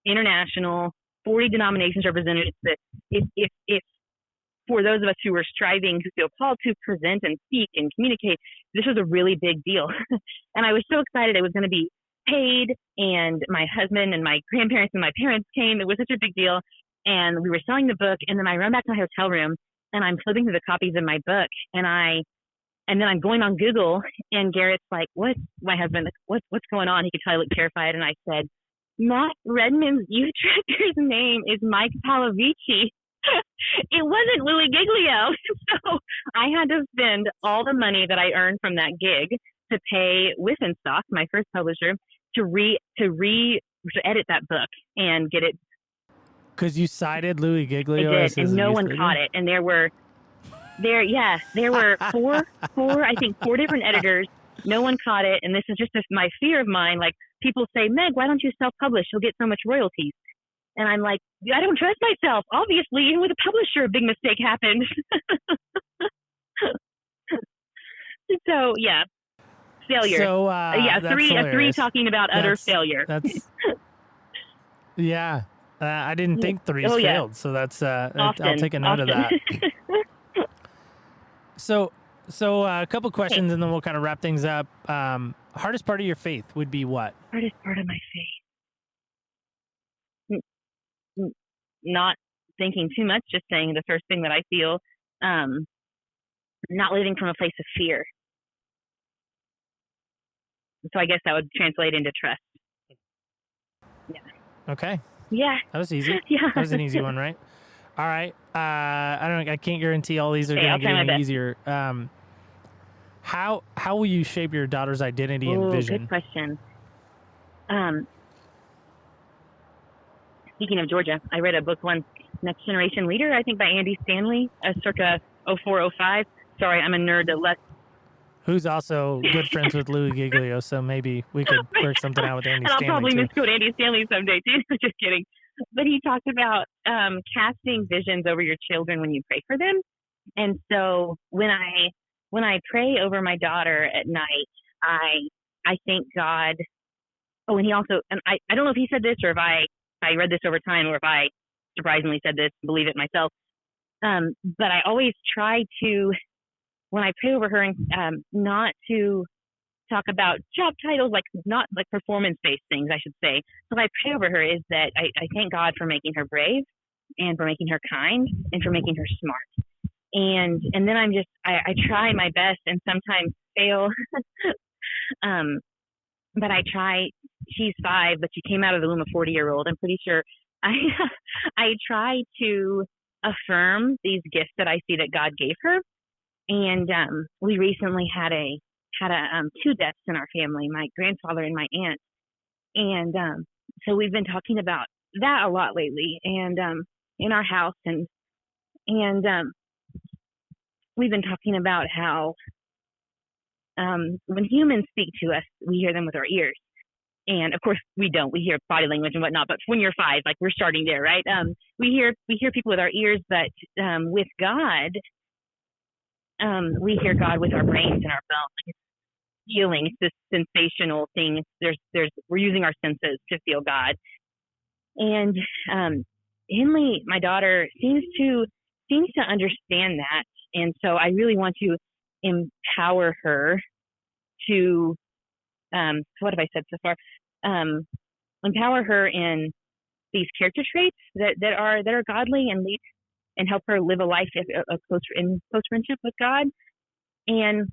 international 40 denominations represented. If for those of us who are striving, who feel called to present and speak and communicate, this was a really big deal. And I was so excited it was going to be paid, and my husband and my grandparents and my parents came. It was such a big deal. And we were selling the book, and then I run back to my hotel room, and I'm flipping through the copies of my book, and then I'm going on Google, and Garrett's like, "What?" My husband, what's going on? He could tell I looked terrified, and I said, "Matt Redman's youth director's name is Mike Palavici." It wasn't Louis Giglio. So I had to spend all the money that I earned from that gig to pay Wissenstock, my first publisher, to edit that book and get it. Because you cited Louis Giglio. I did, and no one caught it. And there were four different editors. No one caught it. And this is just my fear of mine. Like, people say, Meg, why don't you self-publish? You'll get so much royalties. And I'm like, I don't trust myself. Obviously, even with a publisher, a big mistake happened. So, yeah. Failure. So yeah, that's a three hilarious. talking about utter failure. That's yeah. I didn't think threes Oh, yeah. failed, so that's I'll Often. take a note of that. So a couple questions, and then we'll kind of wrap things up. Hardest part of your faith would be what? Hardest part of my faith. Not thinking too much, just saying the first thing that I feel. Not living from a place of fear. So I guess that would translate into trust. Yeah. Okay. Yeah. That was easy. Yeah. That was an easy one, right? All right. I can't guarantee all these are going to get any easier. How will you shape your daughter's identity and vision? Good question. Speaking of Georgia, I read a book once, Next Generation Leader, I think by Andy Stanley, circa 0405. Sorry, I'm a nerd that left. Who's also good friends with Louis Giglio, so maybe we could work something out with Andy Stanley. I'll probably too. misquote Andy Stanley someday too. Just kidding. But he talked about casting visions over your children when you pray for them. And so when I pray over my daughter at night, I thank God. Oh, and he also, and I don't know if he said this or if I read this over time or if I surprisingly said this, believe it myself. But I always try to, when I pray over her, not to talk about job titles, not like performance-based things, I should say. So what I pray over her is that I thank God for making her brave and for making her kind and for making her smart. And then I try my best and sometimes fail. But I try. She's 5, but she came out of the womb a 40-year-old. I'm pretty sure I try to affirm these gifts that I see that God gave her. And we recently had two deaths in our family, my grandfather and my aunt. And so we've been talking about that a lot lately, and in our house, and we've been talking about how when humans speak to us, we hear them with our ears. And of course we don't. We hear body language and whatnot. But when you're 5, like we're starting there, right? We hear people with our ears, but with God, we hear God with our brains and our bones. Feeling, it's this sensational thing. We're using our senses to feel God. And Henley, my daughter, seems to understand that. And so I really want to empower her to, what have I said so far? Empower her in these character traits that are godly and lead and help her live a life in close friendship with God. And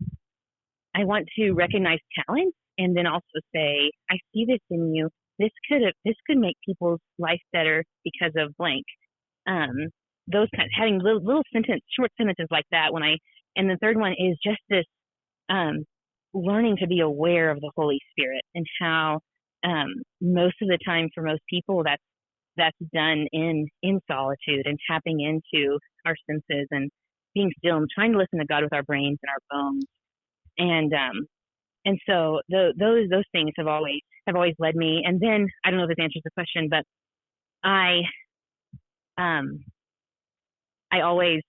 I want to recognize talent and then also say, I see this in you. This could make people's life better because of blank. Those kinds, having little short sentences like that. And the third one is just this, learning to be aware of the Holy Spirit and how, most of the time for most people that's done in solitude and tapping into our senses and being still and trying to listen to God with our brains and our bones. And so those things have always led me. And then I don't know if this answers the question, but I always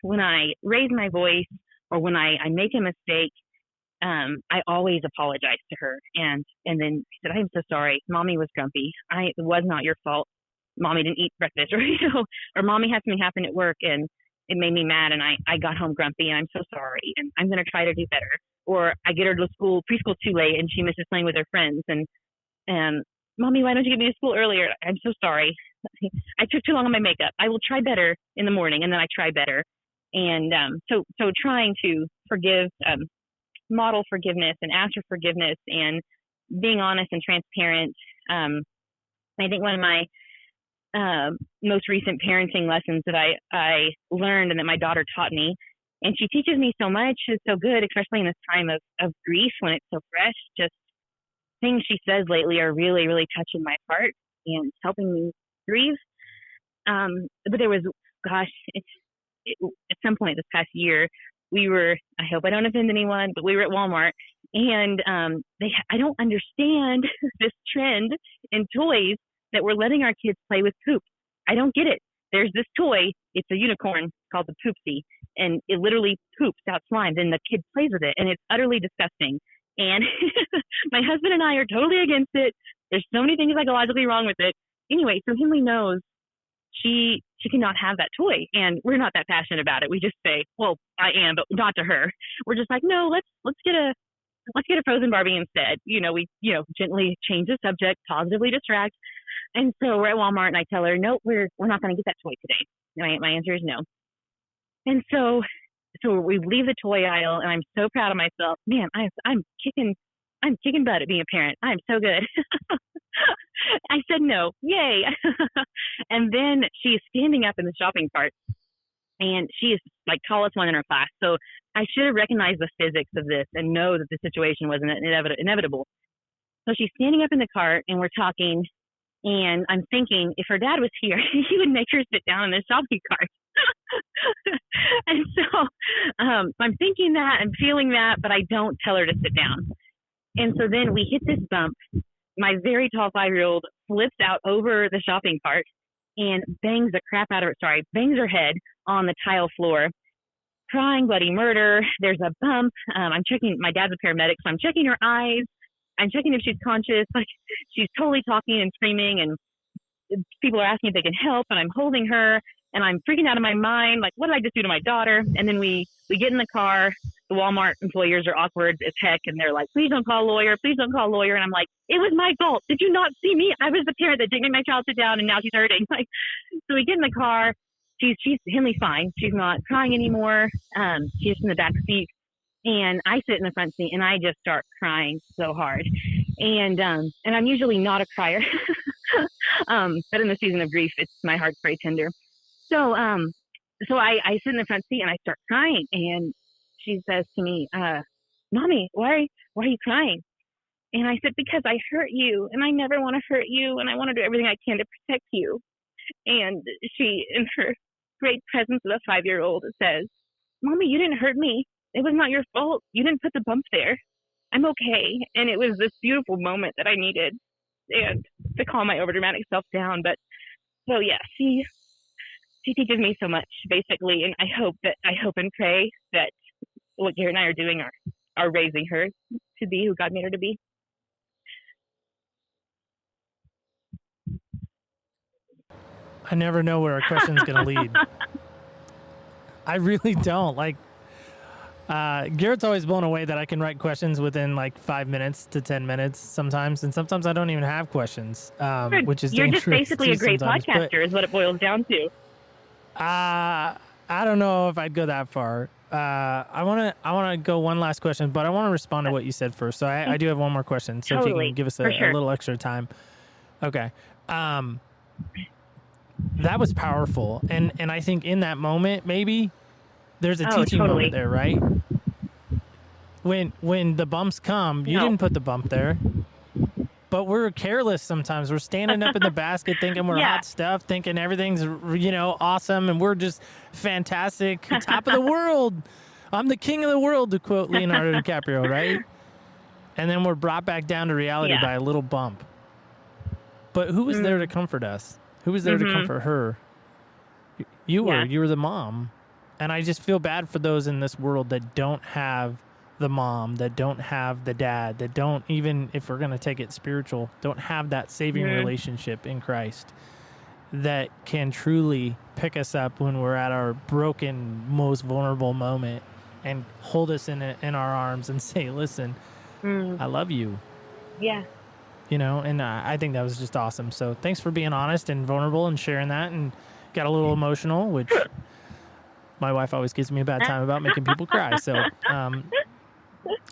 when I raise my voice or when I make a mistake, I always apologize to her and then said, I'm so sorry. Mommy was grumpy. It was not your fault. Mommy didn't eat breakfast, or mommy had something happen at work and it made me mad and I got home grumpy and I'm so sorry and I'm going to try to do better. Or I get her to preschool too late and she misses playing with her friends and Mommy, why don't you get me to school earlier? I'm so sorry. I took too long on my makeup. I will try better in the morning. And then I try better. And so trying to forgive, model forgiveness and ask for forgiveness and being honest and transparent. I think one of my most recent parenting lessons that I learned and that my daughter taught me, and she teaches me so much, is so good, especially in this time of grief when it's so fresh. Just things she says lately are really, really touching my heart and helping me grieve. But there was, at some point this past year, we were, I hope I don't offend anyone, but we were at Walmart and I don't understand this trend in toys that we're letting our kids play with poop. I don't get it. There's this toy, it's a unicorn called the Poopsie, and it literally poops out slime. Then the kid plays with it, and it's utterly disgusting. And my husband and I are totally against it. There's so many things psychologically wrong with it. Anyway, so Henley knows she cannot have that toy, and we're not that passionate about it. We just say, well, I am, but not to her. We're just like, no, let's get a frozen Barbie instead. We gently change the subject, positively distract. And so we're at Walmart, and I tell her, no, we're not going to get that toy today. My answer is no. And so we leave the toy aisle, and I'm so proud of myself. Man, I'm kicking butt at being a parent. I'm so good. I said no. Yay. And then she's standing up in the shopping cart, and she is like tallest one in her class. So I should have recognized the physics of this and know that the situation wasn't inevitable. So she's standing up in the cart, and we're talking, and I'm thinking if her dad was here, he would make her sit down in the shopping cart. And so I'm thinking that, I'm feeling that, but I don't tell her to sit down. And so then we hit this bump. My very tall 5-year-old flips out over the shopping cart and bangs her head on the tile floor, crying bloody murder. There's a bump. I'm checking, my dad's a paramedic, so I'm checking her eyes. I'm checking if she's conscious. Like, she's totally talking and screaming, and people are asking if they can help, and I'm holding her, and I'm freaking out of my mind. Like, what did I just do to my daughter? And then we get in the car. The Walmart employers are awkward as heck, and they're like, please don't call a lawyer. Please don't call a lawyer. And I'm like, it was my fault. Did you not see me? I was the parent that didn't make my child sit down, and now she's hurting. Like, so we get in the car. Henley's fine. She's not crying anymore. She's in the back seat, and I sit in the front seat, and I just start crying so hard. And I'm usually not a crier, but in the season of grief, my heart's very tender. So I sit in the front seat, and I start crying, and she says to me, Mommy, why are you crying? And I said, because I hurt you, and I never want to hurt you, and I want to do everything I can to protect you. And she, in her great presence of a 5-year-old, says, Mommy, you didn't hurt me. It was not your fault. You didn't put the bump there. I'm okay. And it was this beautiful moment that I needed, and to calm my overdramatic self down. But so yeah, she teaches me so much, basically, and I hope and pray that what Garrett and I are doing are raising her to be who God made her to be. I never know where a question's going to lead. I really don't. Like, Garrett's always blown away that I can write questions within like 5 minutes to 10 minutes sometimes, and sometimes I don't even have questions, which is You're dangerous. You're just basically a great podcaster, is what it boils down to. I don't know if I'd go that far. I want to go one last question, but I want to respond to what you said first. So I do have one more question. So totally. If you can give us a little extra time. Okay. That was powerful. And I think in that moment, maybe there's a teaching moment there, right? When the bumps come, you didn't put the bump there. But we're careless sometimes. We're standing up in the basket thinking we're hot stuff, thinking everything's, awesome, and we're just fantastic, top of the world. I'm the king of the world, to quote Leonardo DiCaprio, right? And then we're brought back down to reality by a little bump. But who was there to comfort us? Who was there to comfort her? You were. You were the mom. And I just feel bad for those in this world that don't have the mom, that don't have the dad, that don't, even if we're going to take it spiritual, don't have that saving relationship in Christ that can truly pick us up when we're at our broken, most vulnerable moment and hold us in our arms and say, listen, I love you. Yeah. And I think that was just awesome. So thanks for being honest and vulnerable and sharing that, and got a little emotional, which my wife always gives me a bad time about making people cry. So,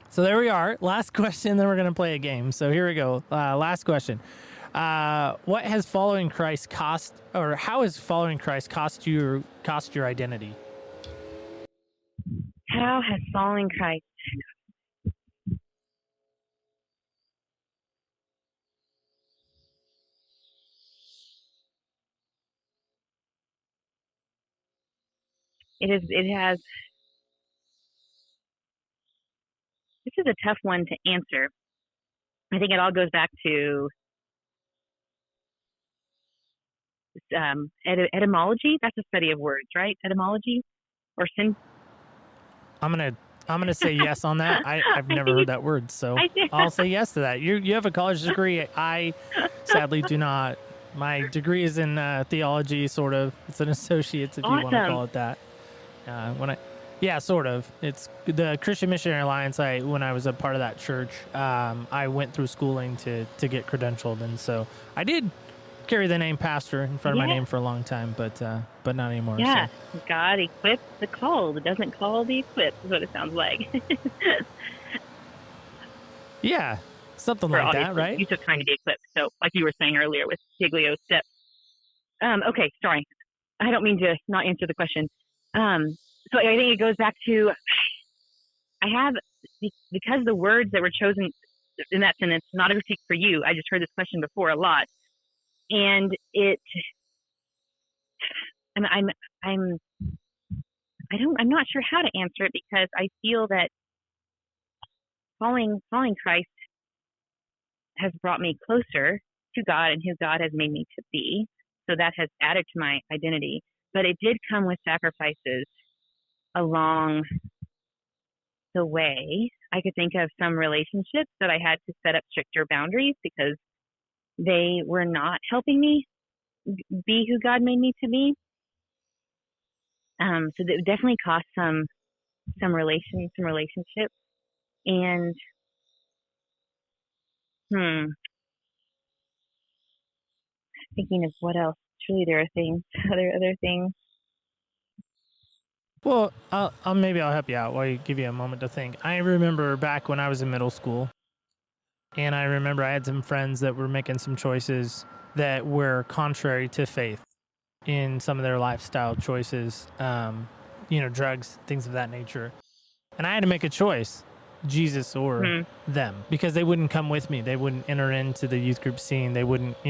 so there we are. Last question, then we're going to play a game. So here we go. Last question. What has following Christ cost, or how has following Christ cost your identity? How has following Christ? It has. This is a tough one to answer. I think it all goes back to etymology. That's a study of words, right? Etymology or I'm gonna say yes on that. I've never heard that word, so I'll say yes to that. You have a college degree. I sadly do not. My degree is in theology, sort of. It's an associate's, if you want to Awesome. call it that. Yeah, sort of. It's the Christian Missionary Alliance. When I was a part of that church, I went through schooling to get credentialed, and so I did carry the name pastor in front of my Yeah. name for a long time, but not anymore. Yeah. So. God equips the called. It doesn't call the equipped, is what it sounds like. Yeah, something For like that, obviously, right? you took time to be equipped. So, like you were saying earlier with Giglio's steps. Okay, sorry. I don't mean to not answer the question. So I think it goes back to I have, because the words that were chosen in that sentence, not a critique for you. I just heard this question before a lot, and I'm not sure how to answer it, because I feel that following Christ has brought me closer to God and who God has made me to be. So that has added to my identity. But it did come with sacrifices along the way. I could think of some relationships that I had to set up stricter boundaries because they were not helping me be who God made me to be. So that definitely cost some relationships. And thinking of what else. Truly, there are things, other things. Well, maybe I'll help you out while you give you a moment to think. I remember back when I was in middle school, and I remember I had some friends that were making some choices that were contrary to faith in some of their lifestyle choices, drugs, things of that nature. And I had to make a choice, Jesus or them, because they wouldn't come with me. They wouldn't enter into the youth group scene. They wouldn't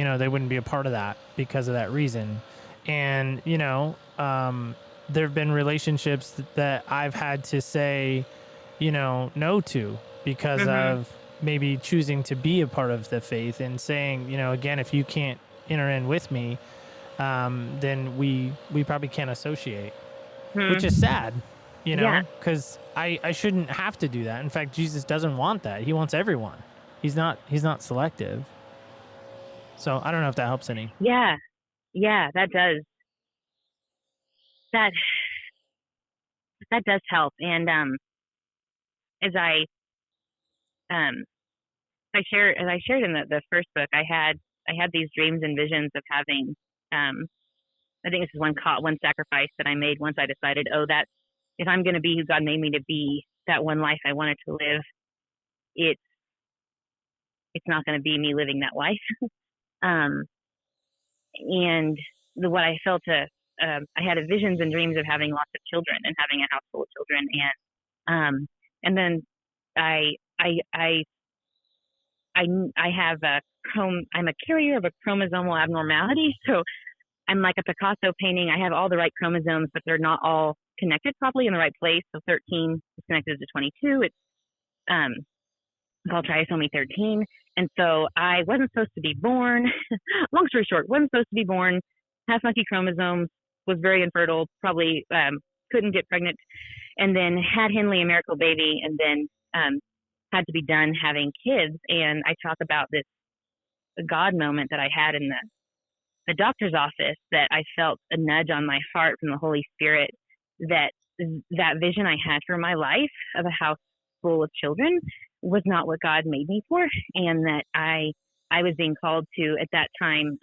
be a part of that because of that reason. And, there have been relationships that I've had to say, no to because of maybe choosing to be a part of the faith and saying, again, if you can't enter in with me, then we probably can't associate, which is sad, because I shouldn't have to do that. In fact, Jesus doesn't want that. He wants everyone. He's not selective. So I don't know if that helps any. Yeah, that does. That does help. And as I shared in the first book, I had these dreams and visions of having. I think this is one sacrifice that I made once I decided, that if I'm going to be who God made me to be, that one life I wanted to live, it's not going to be me living that life. And what I felt I had visions and dreams of having lots of children and having a house full of children, and then I have I'm a carrier of a chromosomal abnormality, so I'm like a Picasso painting. I have all the right chromosomes, but they're not all connected properly in the right place. So 13 is connected to 22. It's called trisomy 13. And so I wasn't supposed to be born. Long story short, wasn't supposed to be born. Has monkey chromosomes. Was very infertile. Probably couldn't get pregnant. And then had Henley, a miracle baby, and then had to be done having kids. And I talk about this God moment that I had in the doctor's office, that I felt a nudge on my heart from the Holy Spirit that vision I had for my life of a house full of children was not what God made me for, and that I was being called to at that time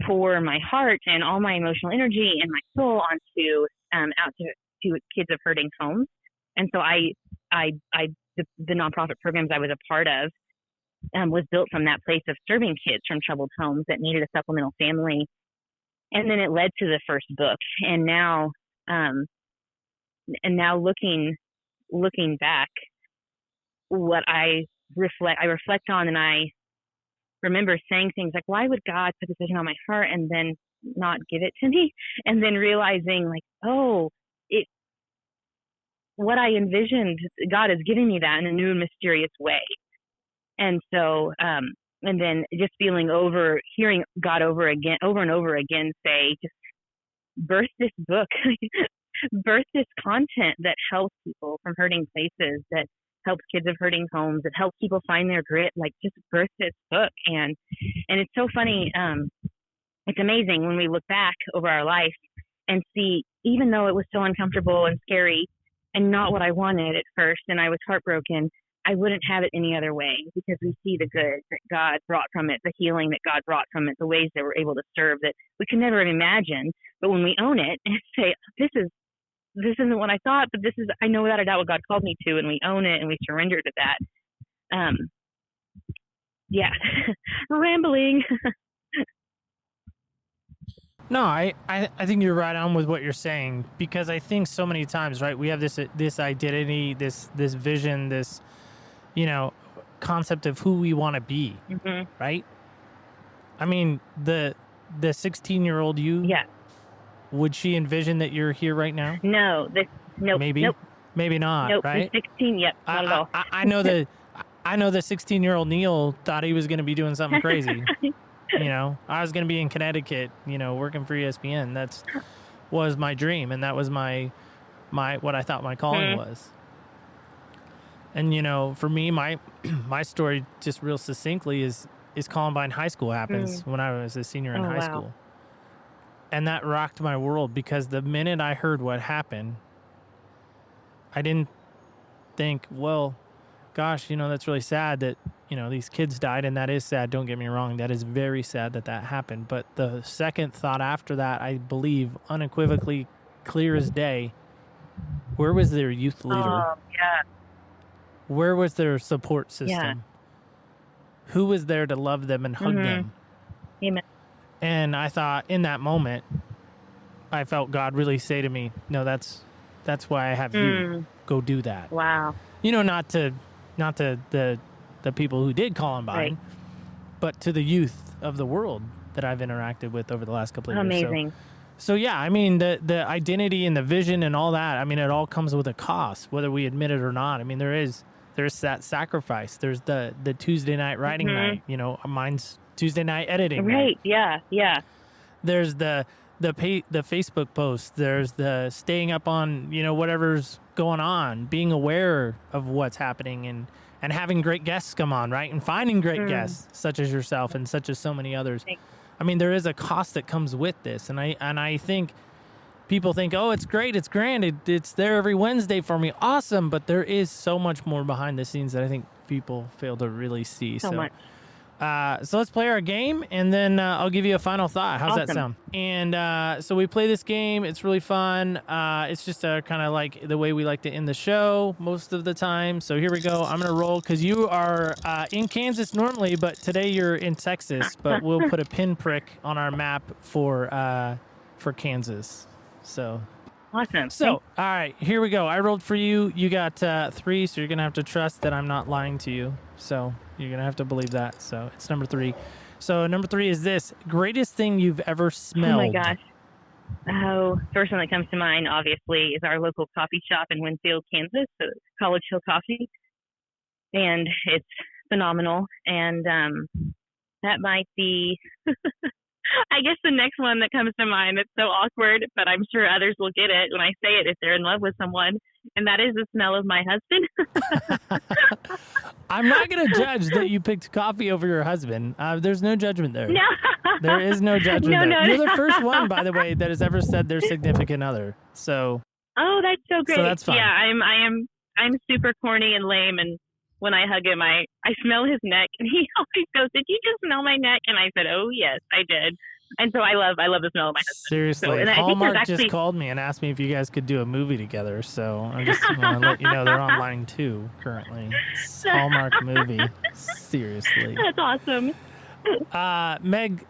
pour my heart and all my emotional energy and my soul onto out to kids of hurting homes. And so the nonprofit programs I was a part of was built from that place of serving kids from troubled homes that needed a supplemental family. And then it led to the first book. And now looking back, what I reflect on, and I remember saying things like, why would God put this vision on my heart and then not give it to me? And then realizing, like, what I envisioned, God is giving me that in a new and mysterious way. And so, and then just hearing God over and over again say, just birth this book, birth this content that helps people from hurting places, that helps kids of hurting homes, that helps people find their grit. Like, just birth this book. And it's so funny. It's amazing when we look back over our life and see, even though it was so uncomfortable and scary and not what I wanted at first, and I was heartbroken, I wouldn't have it any other way, because we see the good that God brought from it, the healing that God brought from it, the ways that we're able to serve that we could never have imagined. But when we own it and say, this isn't what I thought, but this is, I know without a doubt what God called me to, and we own it and we surrender to that. Yeah, rambling. No, I think you're right on with what you're saying, because I think so many times, right, we have this identity, this vision, this, concept of who we want to be, right? I mean, the 16-year-old you, Yeah. would she envision that you're here right now? No, nope. Maybe, nope. maybe not, Nope. right? 16, yep, not at all. I know the 16-year-old Neil thought he was going to be doing something crazy. I was going to be in Connecticut, working for ESPN. That was my dream, and that was my what I thought my calling was. And for me, my story, just real succinctly, is Columbine High School happens when I was a senior in high school. And that rocked my world, because the minute I heard what happened, I didn't think, well, gosh, that's really sad that, these kids died, and that is sad. Don't get me wrong. That is very sad that happened. But the second thought after that, I believe unequivocally clear as day, where was their youth leader? Yeah. Where was their support system? Yeah. Who was there to love them and hug them? Amen. And I thought, in that moment, I felt God really say to me, no, that's why I have you. Go do that. Wow. Not to the people who did Columbine, Right. but to the youth of the world that I've interacted with over the last couple of years. Amazing. So yeah, I mean, the identity and the vision and all that, I mean, it all comes with a cost, whether we admit it or not. I mean, there's that sacrifice. There's the Tuesday night writing night, mine's Tuesday night editing Right. night. Yeah. There's the Facebook posts. There's the staying up on, whatever's going on, being aware of what's happening, and having great guests come on, right? And finding great guests such as yourself and such as so many others. Thanks. I mean, there is a cost that comes with this. And I think people think, oh, it's great, it's grand, it's there every Wednesday for me. Awesome. But there is so much more behind the scenes that I think people fail to really see. So much. So let's play our game, and then I'll give you a final thought. How's that sound? And so we play this game. It's really fun. It's just kind of like the way we like to end the show most of the time. So here we go. I'm going to roll, because you are in Kansas normally, but today you're in Texas. But we'll put a pinprick on our map for Kansas. So Awesome. So, all right, here we go. I rolled for you. You got 3, so you're going to have to trust that I'm not lying to you. So you're going to have to believe that. So it's number 3. So number 3 is this: greatest thing you've ever smelled. Oh, my gosh. Oh, first one that comes to mind, obviously, is our local coffee shop in Winfield, Kansas, so College Hill Coffee. And it's phenomenal. And that might be... I guess the next one that comes to mind that's so awkward, but I'm sure others will get it when I say it if they're in love with someone, and that is the smell of my husband. I'm not going to judge that you picked coffee over your husband. There's no judgment there. No. There is no judgment there. No. You're the first one, by the way, that has ever said their significant other. So. Oh, that's so great. So that's fine. Yeah, I'm super corny and lame, and when I hug him, I smell his neck, and he always goes, "Did you just smell my neck?" And I said, "Oh yes, I did." And so I love the smell of my husband. Seriously, so, Hallmark just called me and asked me if you guys could do a movie together. So I just want to let you know they're on line 2 currently. It's Hallmark movie. Seriously, that's awesome. Meg,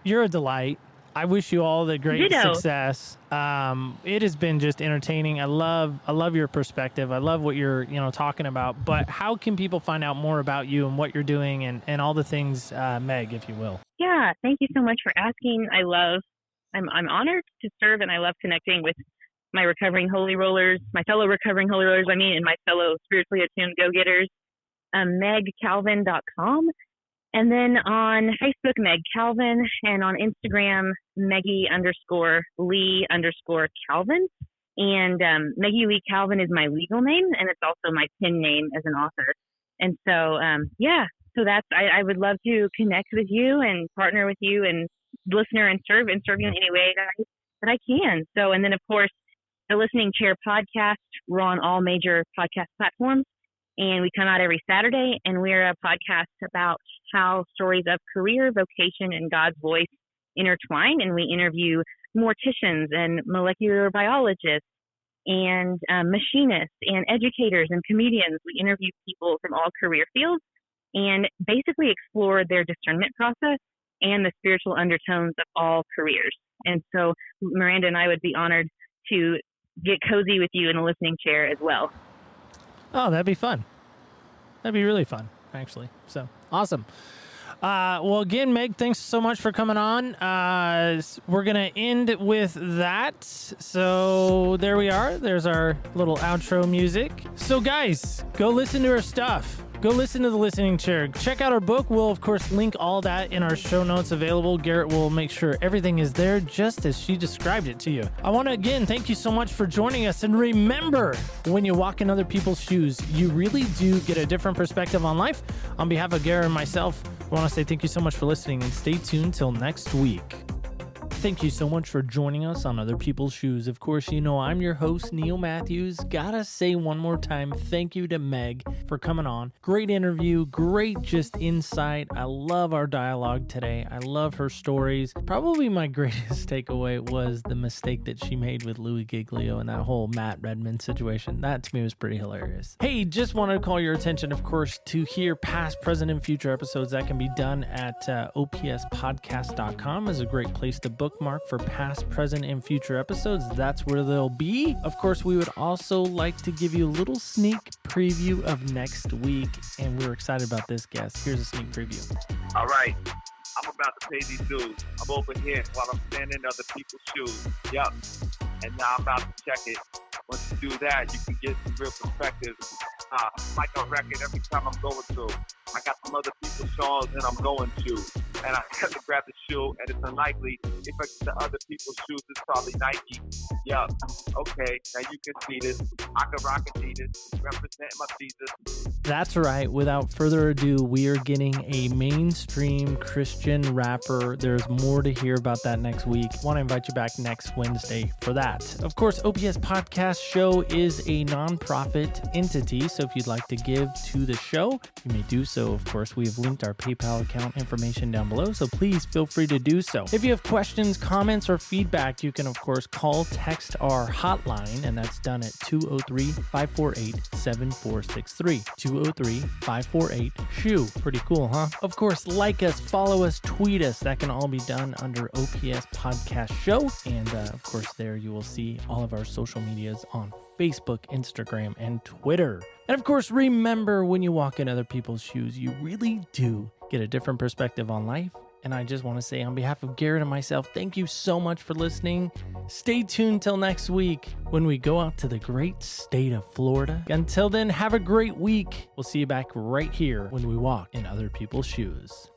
you're a delight. I wish you all the great success. It has been just entertaining. I love your perspective. I love what you're talking about. But how can people find out more about you and what you're doing and all the things, Meg, if you will? Yeah, thank you so much for asking. I'm honored to serve, and I love connecting with my recovering holy rollers, my fellow recovering holy rollers, and my fellow spiritually attuned go-getters. megcalvin.com. And then on Facebook, Meg Calvin, and on Instagram, Meggie_Lee_Calvin. And Maggie Lee Calvin is my legal name, and it's also my pen name as an author. And so, so that's I would love to connect with you and partner with you and listener and serve you in any way that I can. So, and then of course, the Listening Chair podcast, we're on all major podcast platforms, and we come out every Saturday, and we're a podcast about how stories of career, vocation, and God's voice intertwine, and we interview morticians and molecular biologists and machinists and educators and comedians. We interview people from all career fields and basically explore their discernment process and the spiritual undertones of all careers. And so Miranda and I would be honored to get cozy with you in a listening chair as well. Oh, that'd be fun. That'd be really fun, actually. So awesome. Well, again, Meg, thanks so much for coming on. We're going to end with that. So there we are. There's our little outro music. So guys, go listen to her stuff. Go listen to The Listening Chair. Check out our book. We'll, of course, link all that in our show notes available. Garrett will make sure everything is there just as she described it to you. I want to, again, thank you so much for joining us. And remember, when you walk in other people's shoes, you really do get a different perspective on life. On behalf of Garrett and myself, I want to say thank you so much for listening and stay tuned till next week. Thank you so much for joining us on Other People's Shoes. Of course, you know I'm your host, Neil Matthews. Gotta say one more time, thank you to Meg for coming on. Great interview, great just insight. I love our dialogue today. I love her stories. Probably my greatest takeaway was the mistake that she made with Louis Giglio and that whole Matt Redman situation. That to me was pretty hilarious. Hey, just wanted to call your attention, of course, to hear past, present, and future episodes. That can be done at opspodcast.com is a great place to bookmark for past, present, and future episodes. That's where they'll be. Of course, we would also like to give you a little sneak preview of next week, and we're excited about this guest. Here's a sneak preview. All right, I'm about to pay these dues. I'm over here while I'm standing in other people's shoes. Yup. And now I'm about to check it. Once you do that, you can get some real perspective. Like a record every time I'm going through. I got some other people's songs and I'm going to. And I have to grab the shoe, and it's unlikely. If I get the other people's shoes, it's probably Nike. Yup. Okay, now you can see this. I can rock Adidas, represent my Jesus. That's right. Without further ado, we are getting a mainstream Christian rapper. There's more to hear about that next week. I want to invite you back next Wednesday for that. Of course, OPS Podcast Show is a nonprofit entity, so if you'd like to give to the show, you may do so. Of course, we have linked our PayPal account information down below, so please feel free to do so. If you have questions, comments, or feedback, you can, of course, text our hotline, and that's done at 203-548-7463. 203-548-SHOE. Pretty cool, huh? Of course, like us, follow us, tweet us. That can all be done under OPS Podcast Show. And, of course, there you will see all of our social medias on Facebook, Instagram, and Twitter. And, of course, remember, when you walk in other people's shoes, you really do get a different perspective on life. And I just want to say, on behalf of Garrett and myself, thank you so much for listening. Stay tuned till next week when we go out to the great state of Florida. Until then, have a great week. We'll see you back right here when we walk in other people's shoes.